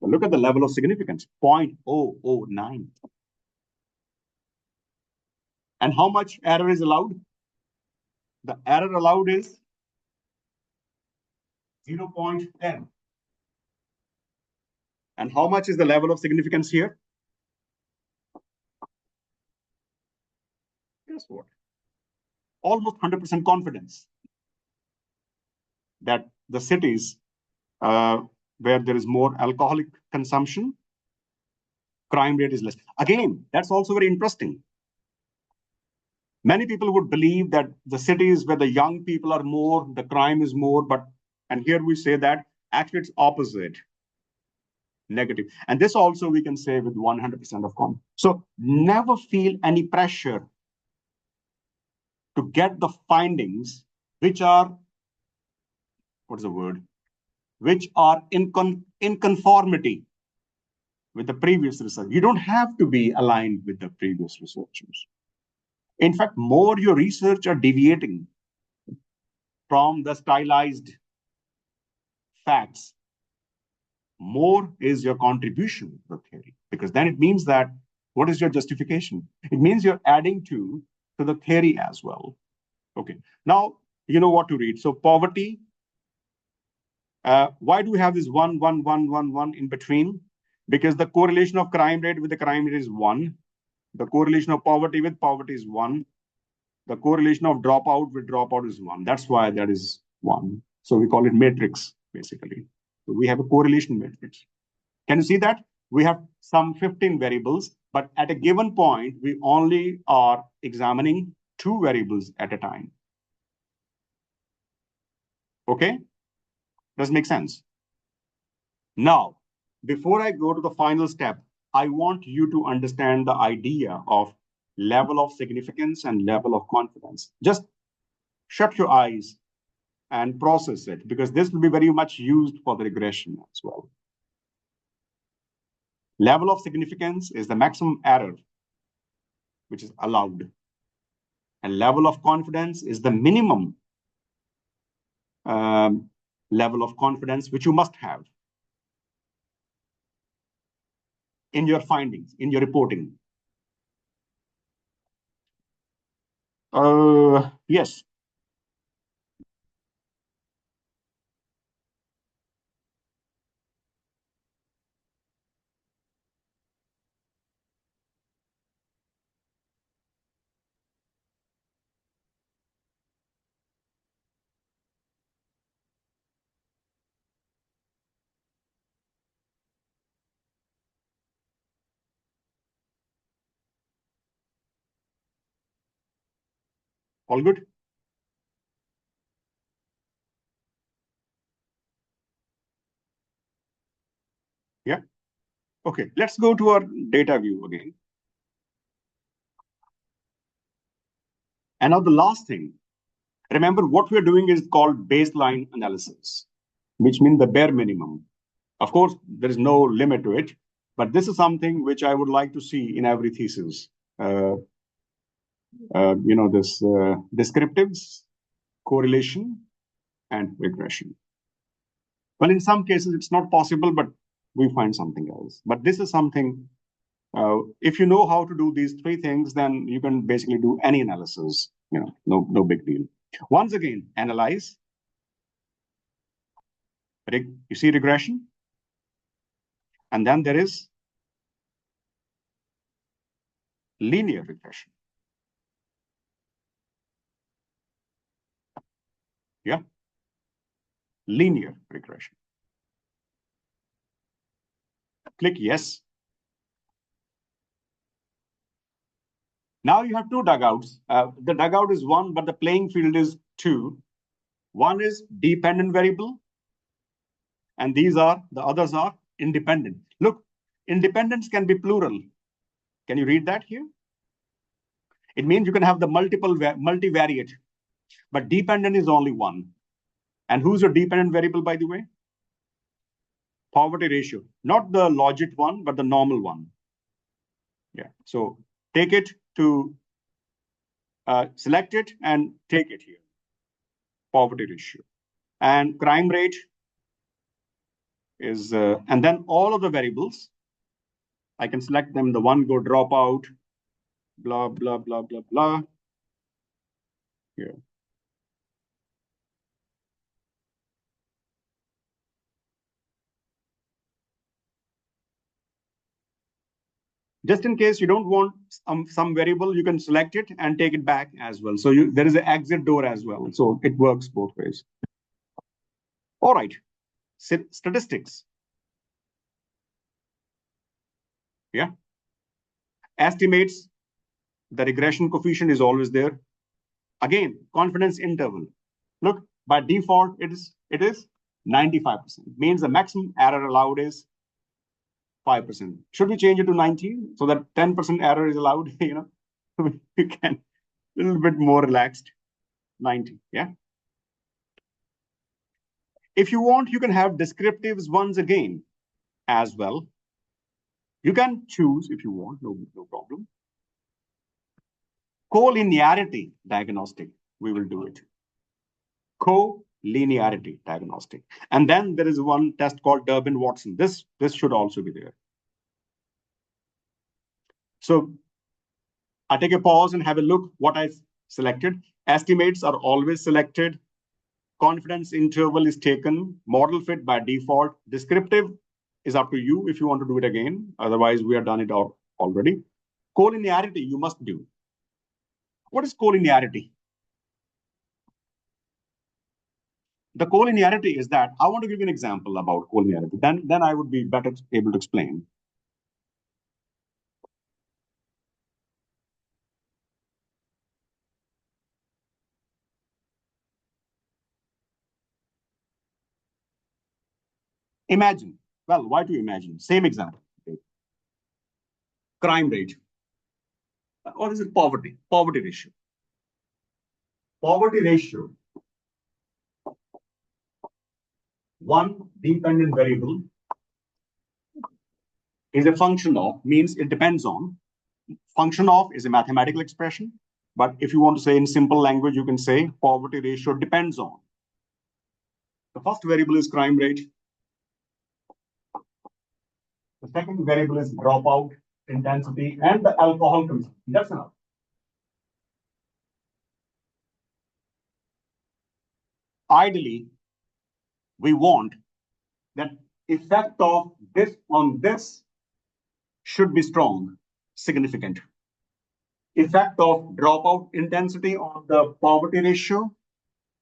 But look at the level of significance, 0.009. And how much error is allowed? The error allowed is 0.10. And how much is the level of significance here? Guess what? Almost 100% confidence that the cities where there is more alcoholic consumption, crime rate is less. Again, that's also very interesting. Many people would believe that the cities where the young people are more, the crime is more, and here we say that actually it's opposite, negative. And this also we can say with 100% of confidence. So never feel any pressure to get the findings which are, what's the word? Which are in conformity with the previous research. You don't have to be aligned with the previous researchers. In fact, more your research are deviating from the stylized facts, more is your contribution to the theory. Because then it means that, what is your justification? It means you're adding to the theory as well. Okay, now you know what to read. So poverty, why do we have this 1, 1, 1, 1, 1 in between? Because the correlation of crime rate with the crime rate is 1. The correlation of poverty with poverty is 1. The correlation of dropout with dropout is 1. That's why that is 1. So we call it matrix, basically. So we have a correlation matrix. Can you see that? We have some 15 variables, but at a given point, we only are examining 2 variables at a time. Okay? Does it make sense? Now, before I go to the final step, I want you to understand the idea of level of significance and level of confidence. Just shut your eyes and process it, because this will be very much used for the regression as well. Level of significance is the maximum error which is allowed. And level of confidence is the minimum level of confidence which you must have. in your findings, in your reporting? Yes. All good? Yeah. Okay. Let's go to our data view again. And now the last thing, remember what we're doing is called baseline analysis, which means the bare minimum. Of course, there is no limit to it, but this is something which I would like to see in every thesis. This descriptives, correlation, and regression. Well, in some cases, it's not possible, but we find something else. But this is something, if you know how to do these three things, then you can basically do any analysis, no big deal. Once again, analyze. You see regression? And then there is linear regression. Yeah, linear regression. Click yes. Now you have two dugouts. The dugout is one, but the playing field is two. One is dependent variable, and the others are independent. Look, independence can be plural. Can you read that here? It means you can have the multivariate, but dependent is only one. And who's your dependent variable, by the way? Poverty ratio, not the logit one, but the normal one. Yeah. So take it to select it and take it here. Poverty ratio and crime rate is, and then all of the variables, I can select them. The one go drop out, blah, blah, blah, blah, blah. Here. Just in case you don't want some variable, you can select it and take it back as well. So there is an exit door as well. So it works both ways. All right. Statistics. Yeah. Estimates. The regression coefficient is always there. Again, confidence interval. Look, by default, it is 95%. It means the maximum error allowed is 5%. Should we change it to 90 so that 10% error is allowed? We can a little bit more relaxed. 90, yeah. If you want, you can have descriptives once again as well. You can choose if you want, no problem. Collinearity diagnostic, we will do it. Collinearity diagnostic. And then there is one test called Durbin-Watson. This should also be there. So I take a pause and have a look what I selected. Estimates are always selected. Confidence interval is taken. Model fit by default. Descriptive is up to you if you want to do it again. Otherwise, we have done it already. Collinearity you must do. What is collinearity? The collinearity is that I want to give you an example about collinearity. Then I would be better able to explain. Imagine. Well, why do you imagine? Same example. Okay. Crime rate. Or is it poverty? Poverty ratio. Poverty ratio. One dependent variable is a function of, means it depends on. Function of is a mathematical expression. But if you want to say in simple language, you can say poverty ratio depends on. The first variable is crime rate. The second variable is dropout intensity and the alcohol consumption. That's enough. Ideally, we want that effect of this on this should be strong, significant. Effect of dropout intensity on the poverty ratio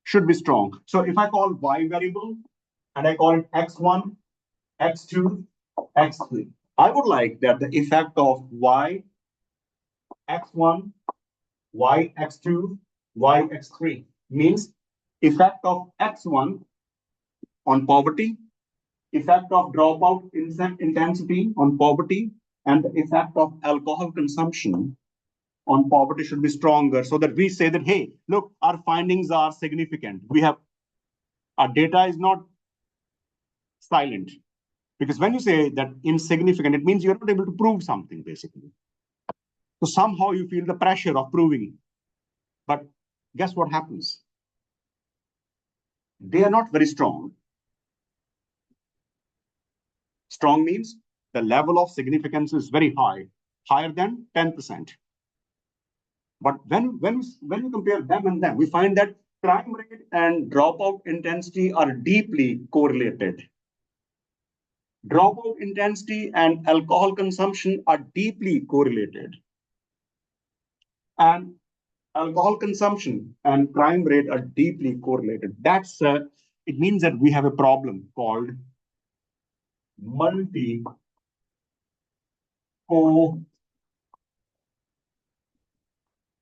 should be strong. So if I call y variable and I call it x1, x2, x3, I would like that the effect of y x1, y x2, y x3 means effect of x1 on poverty, effect of dropout intensity on poverty, and the effect of alcohol consumption on poverty should be stronger, so that we say that, hey, look, our findings are significant. Our data is not silent. Because when you say that insignificant, it means you're not able to prove something, basically. So somehow you feel the pressure of proving. But guess what happens? They are not very strong. Strong means the level of significance is very high, higher than 10%. But when you compare them and them, we find that crime rate and dropout intensity are deeply correlated. Dropout intensity and alcohol consumption are deeply correlated. And alcohol consumption and crime rate are deeply correlated. It means that we have a problem called multi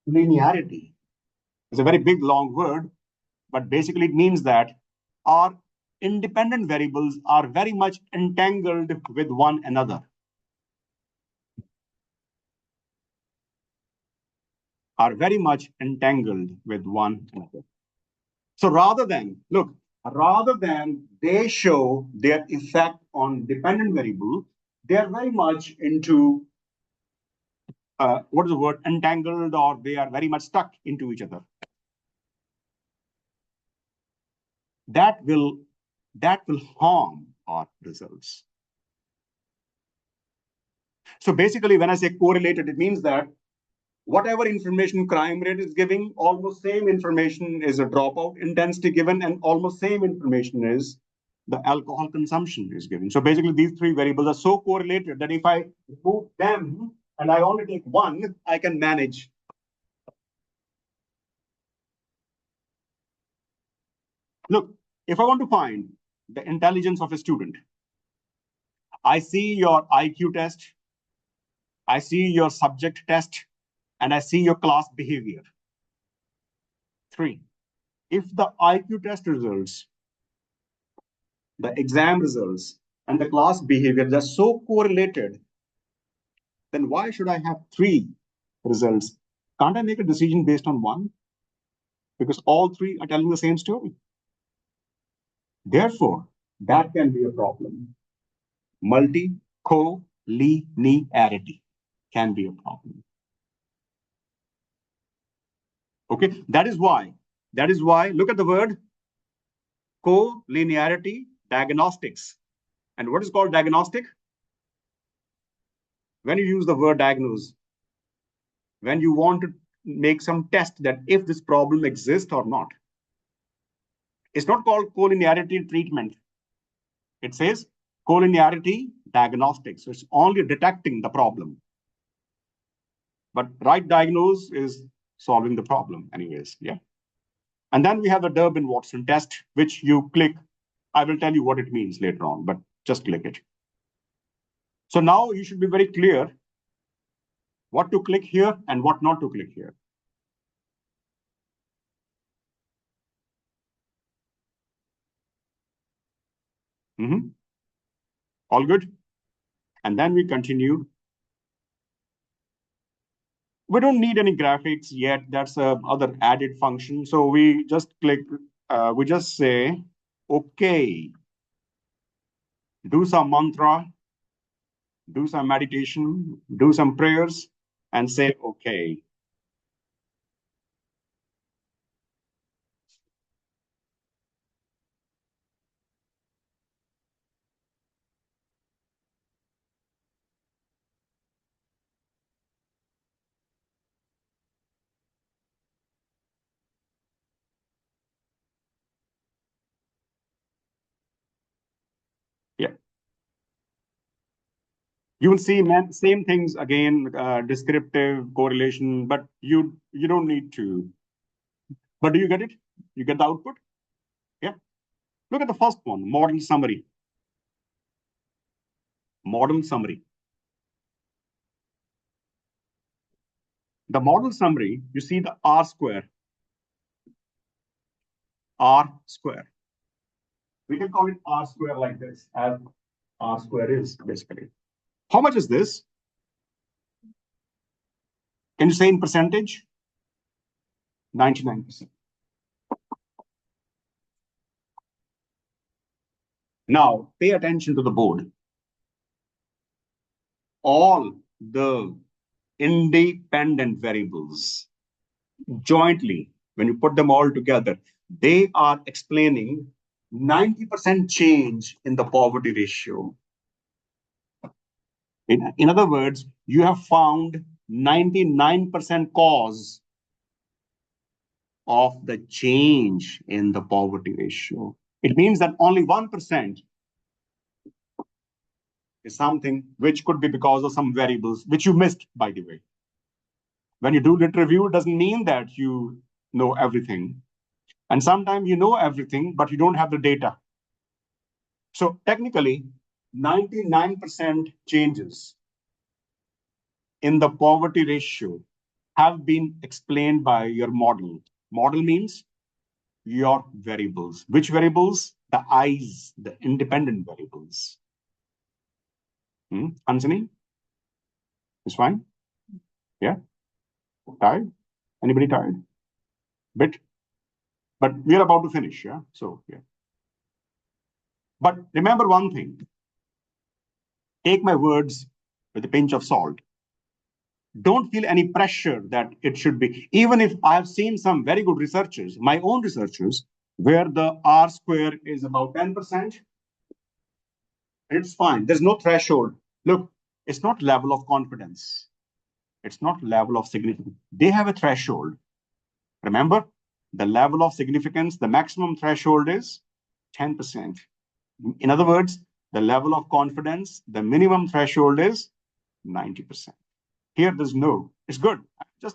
linearity. It's a very big, long word, but basically it means that our independent variables are very much entangled with one another. Are very much entangled with one another. So rather than they show their effect on dependent variable, they are very much into what is the word, entangled, or they are very much stuck into each other. That will harm our results. So basically, when I say correlated, it means that whatever information crime rate is giving, almost same information is a dropout intensity given, and almost same information is the alcohol consumption is given. So basically, these three variables are so correlated that if I remove them and I only take one, I can manage. Look, if I want to find the intelligence of a student, I see your IQ test, I see your subject test, and I see your class behavior. 3, if the IQ test results, the exam results, and the class behavior are so correlated, then why should I have 3 results? Can't I make a decision based on one? Because all 3 are telling the same story. Therefore, that can be a problem. Multi-collinearity can be a problem. Okay, that is why, look at the word collinearity diagnostics. And what is called diagnostic? When you use the word diagnose, when you want to make some test that if this problem exists or not. It's not called collinearity treatment. It says collinearity diagnostics. So it's only detecting the problem. But right diagnose is solving the problem anyways, yeah. And then we have the Durbin-Watson test, which you click. I will tell you what it means later on, but just click it. So now you should be very clear what to click here and what not to click here. All good? And then we continue. We don't need any graphics yet. That's a other added function. So we just click, we just say, okay, do some mantra, do some meditation, do some prayers, and say, okay. You will see same things again, descriptive, correlation, but you don't need to. But do you get it? You get the output? Yeah. Look at the first one, model summary. Model summary. The model summary, you see the R square. R square. We can call it R square like this, as R square is basically. How much is this? Can you say in percentage? 99%. Now, pay attention to the board. All the independent variables jointly, when you put them all together, they are explaining 90% change in the poverty ratio. In other words, you have found 99% cause of the change in the poverty ratio. It means that only 1% is something which could be because of some variables, which you missed, by the way. When you do lit review, it doesn't mean that you know everything. And sometimes you know everything, but you don't have the data. So technically, 99% changes in the poverty ratio have been explained by your model. Model means your variables. Which variables? The I's, the independent variables. Anjani? Is fine? Yeah? Tired? Anybody tired? Bit? But we're about to finish, yeah? So, yeah. But remember one thing. Take my words with a pinch of salt. Don't feel any pressure that it should be. Even if I have seen some very good researchers, my own researchers, where the R square is about 10%, it's fine. There's no threshold. Look, it's not level of confidence. It's not level of significance. They have a threshold. Remember, the level of significance, the maximum threshold is 10%. In other words, the level of confidence, the minimum threshold is 90%. Here, there's no. It's good. You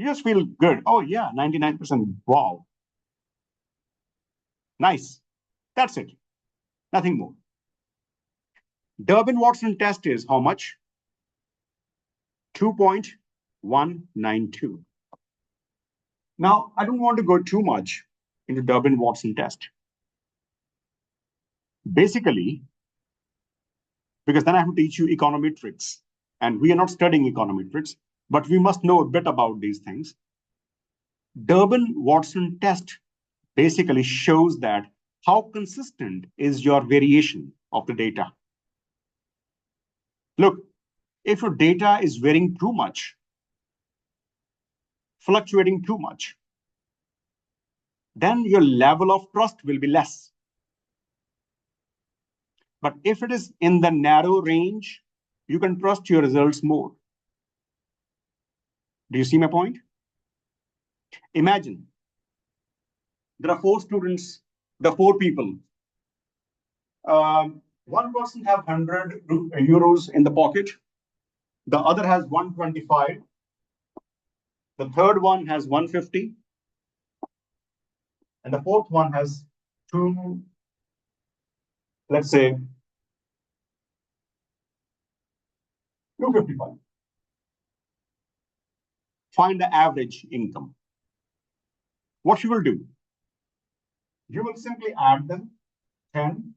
just feel good. Oh, yeah, 99%. Wow. Nice. That's it. Nothing more. Durbin-Watson test is how much? 2.192. Now, I don't want to go too much into Durbin-Watson test. Basically, because then I have to teach you econometrics. And we are not studying econometrics, but we must know a bit about these things. Durbin-Watson test basically shows that how consistent is your variation of the data. Look, if your data is varying too much, fluctuating too much, then your level of trust will be less. But if it is in the narrow range, you can trust your results more. Do you see my point? Imagine there are 4 students, the 4 people. One person have 100 euros in the pocket. The other has 125. The third one has 150. And the fourth one has 2, let's say, 255. Find the average income. What you will do? You will simply add them 10,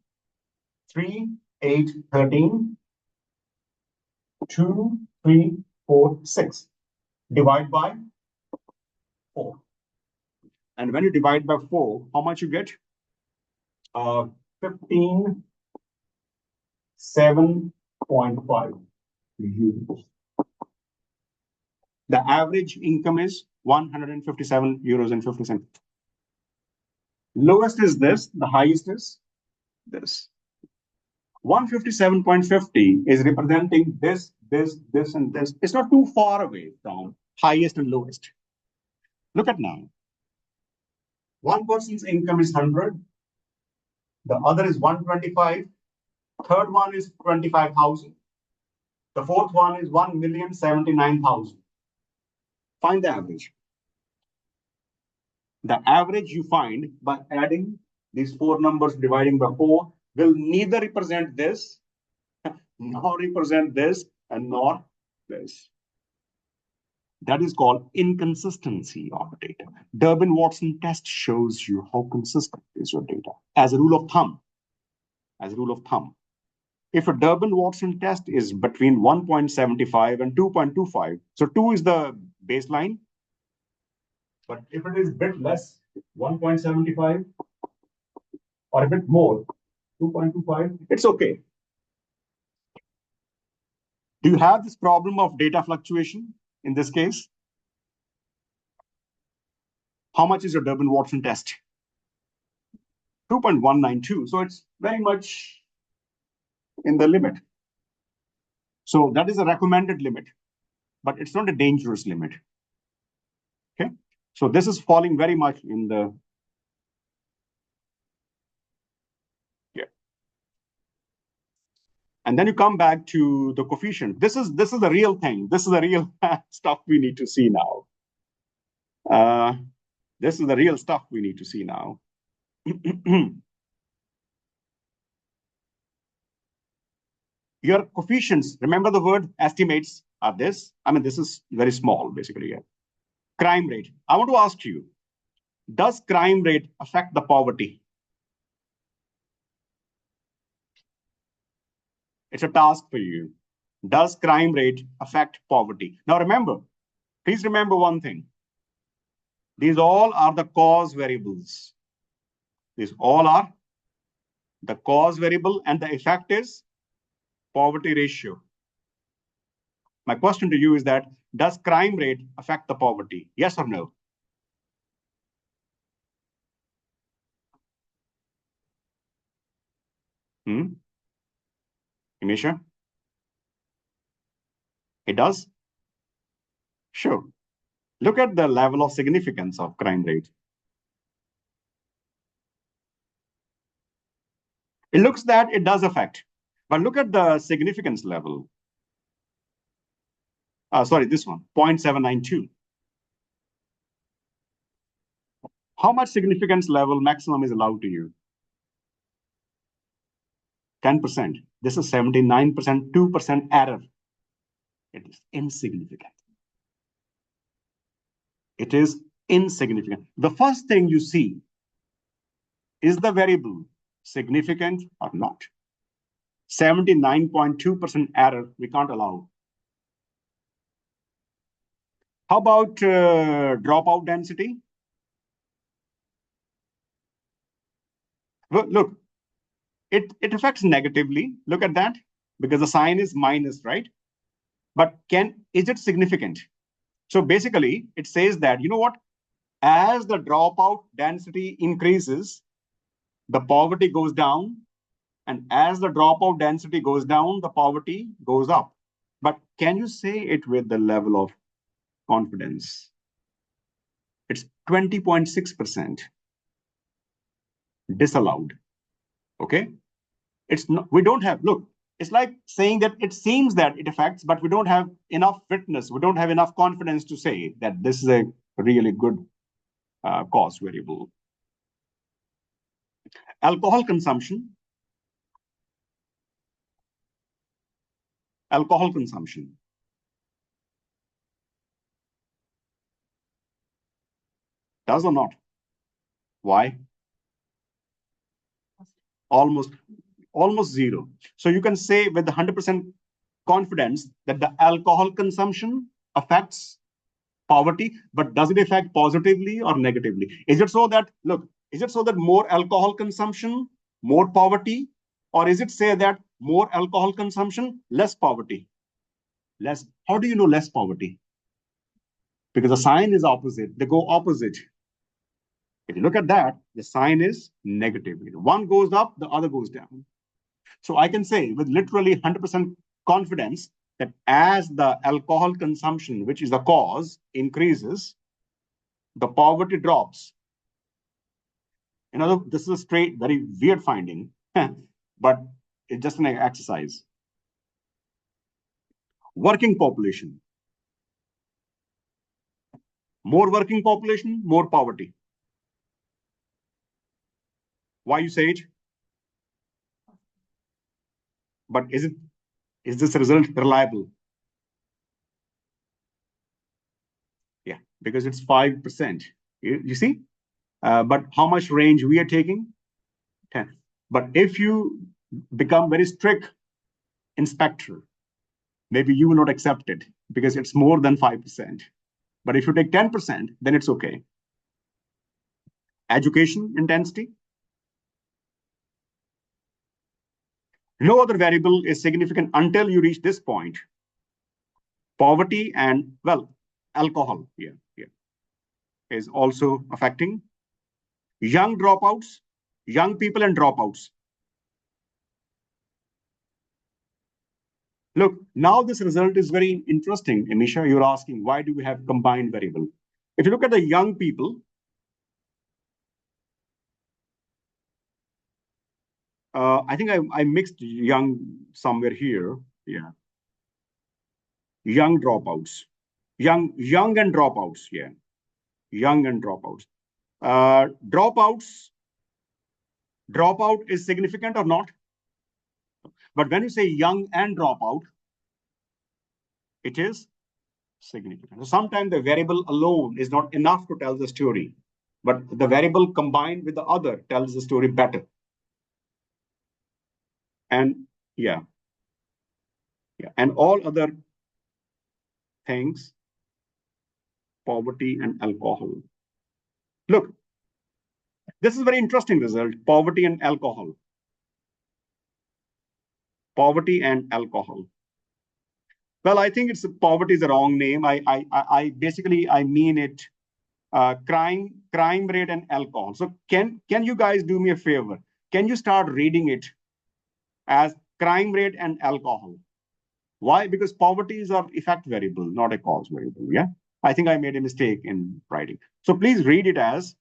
3, 8, 13, 2, 3, 4, 6. Divide by 4. And when you divide by 4, how much you get? 15.7.5. The average income is 157 euros and 50 cents. Lowest is this, the highest is this. 157.50 is representing this, and this. It's not too far away from highest and lowest. Look at now. One person's income is 100. The other is 125. Third one is 25,000. The fourth one is 1,079,000. Find the average. The average you find by adding these four numbers dividing by 4 will neither represent this, nor represent this, and nor this. That is called inconsistency of data. Durbin-Watson test shows you how consistent is your data. As a rule of thumb, if a Durbin-Watson test is between 1.75 and 2.25, so 2 is the baseline, but if it is a bit less, 1.75, or a bit more, 2.25, it's okay. Do you have this problem of data fluctuation in this case? How much is your Durbin-Watson test? 2.192. So it's very much in the limit. So that is a recommended limit, but it's not a dangerous limit. Okay. So this is falling very much in the, yeah. And then you come back to the coefficient. This is the real thing. This is the real stuff we need to see now. This is the real stuff we need to see now. Your coefficients, remember the word estimates are this. I mean, this is very small, basically. Yeah. Crime rate. I want to ask you, does crime rate affect the poverty? It's a task for you. Does crime rate affect poverty? Now remember, please remember one thing. These all are the cause variables. These all are the cause variable, and the effect is poverty ratio. My question to you is that, does crime rate affect the poverty? Yes or no? Imisha? It does? Sure. Look at the level of significance of crime rate. It looks that it does affect, but look at the significance level. Sorry, this one, 0.792. How much significance level maximum is allowed to you? 10%. This is 79%, 2% error. It is insignificant. It is insignificant. The first thing you see is the variable significant or not. 79.2% error we can't allow. How about dropout density? Look, it affects negatively. Look at that, because the sign is minus, right? But is it significant? So basically, it says that, you know what? As the dropout density increases, the poverty goes down. And as the dropout density goes down, the poverty goes up. But can you say it with the level of confidence? It's 20.6% disallowed. Okay? It's not, we don't have, look, it's like saying that it seems that it affects, but we don't have enough witness. We don't have enough confidence to say that this is a really good cause variable. Alcohol consumption. Alcohol consumption. Does or not? Why? Almost zero. So you can say with 100% confidence that the alcohol consumption affects poverty, but does it affect positively or negatively? Is it so that, look, is it so that more alcohol consumption, more poverty? Or is it say that more alcohol consumption, less poverty? Less. How do you know less poverty? Because the sign is opposite. They go opposite. If you look at that, the sign is negative. One goes up, the other goes down. So I can say with literally 100% confidence that as the alcohol consumption, which is the cause, increases, the poverty drops. In other words, this is a straight, very weird finding, but it's just an exercise. Working population. More working population, more poverty. Why you say it? But is this result reliable? Yeah, because it's 5%. You see? But how much range we are taking? 10. But if you become very strict inspector, maybe you will not accept it because it's more than 5%. But if you take 10%, then it's okay. Education intensity. No other variable is significant until you reach this point. Poverty and, well, alcohol here is also affecting. Young dropouts, young people and dropouts. Look, now this result is very interesting. Amisha, you're asking, why do we have combined variable? If you look at the young people, I think I mixed young somewhere here. Yeah. Young dropouts. Young and dropouts. Yeah. Young and dropouts. Dropout is significant or not? But when you say young and dropout, it is significant. So sometimes the variable alone is not enough to tell the story, but the variable combined with the other tells the story better. And yeah, and all other things, poverty and alcohol. Look, this is a very interesting result, poverty and alcohol. Poverty and alcohol. Well, I think it's poverty is the wrong name. I basically I mean it. Crime rate and alcohol. So can you guys do me a favor? Can you start reading it as crime rate and alcohol? Why? Because poverty is an effect variable, not a cause variable. Yeah, I think I made a mistake in writing. So please read it as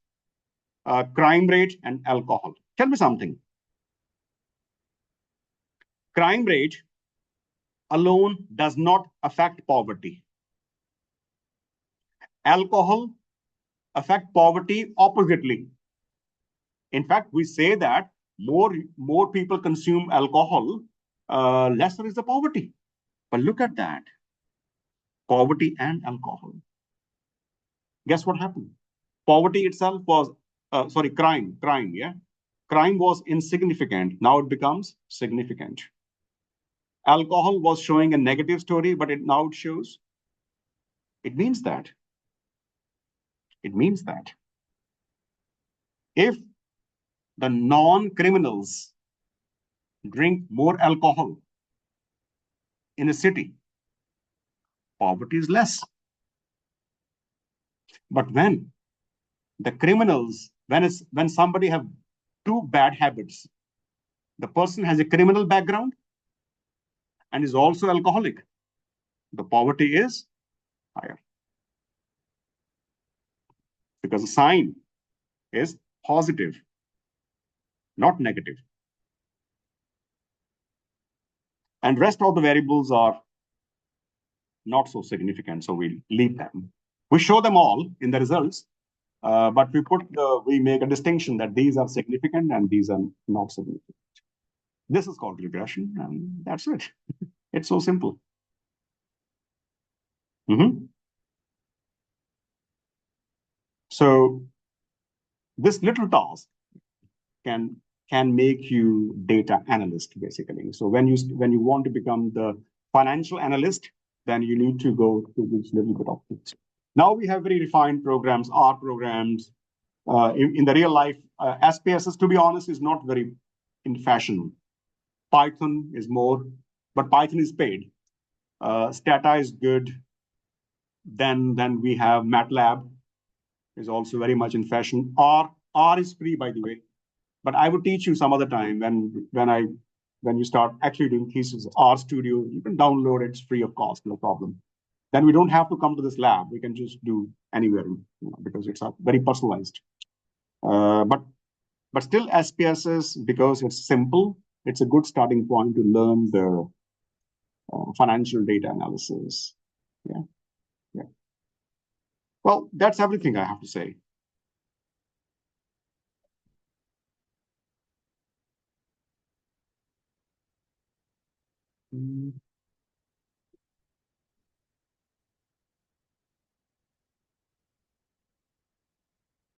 crime rate and alcohol. Tell me something. Crime rate alone does not affect poverty. Alcohol affect poverty oppositely. In fact, we say that more people consume alcohol, lesser is the poverty. But look at that, poverty and alcohol. Guess what happened? Poverty itself was, crime, yeah. Crime was insignificant. Now it becomes significant. Alcohol was showing a negative story, but now it shows. It means that if the non-criminals drink more alcohol in a city, poverty is less. But when the criminals, when somebody have two bad habits, the person has a criminal background and is also alcoholic, the poverty is higher. Because the sign is positive, not negative. And rest of the variables are not so significant, so we'll leave them. We show them all in the results, but we make a distinction that these are significant and these are not significant. This is called regression, and that's it. It's so simple. So this little task can make you data analyst, basically. So when you want to become the financial analyst, then you need to go to this little bit of things. Now we have very refined programs, R programs. In the real life, SPSS, to be honest, is not very in fashion. Python is more, but Python is paid. Stata is good. Then we have MATLAB, is also very much in fashion. R is free, by the way. But I would teach you some other time when you start actually doing thesis. R Studio, you can download it, it's free of cost, no problem. Then we don't have to come to this lab. We can just do anywhere, because it's very personalized. But still SPSS, because it's simple, it's a good starting point to learn financial data analysis. Yeah, yeah. Well, that's everything I have to say. Mm.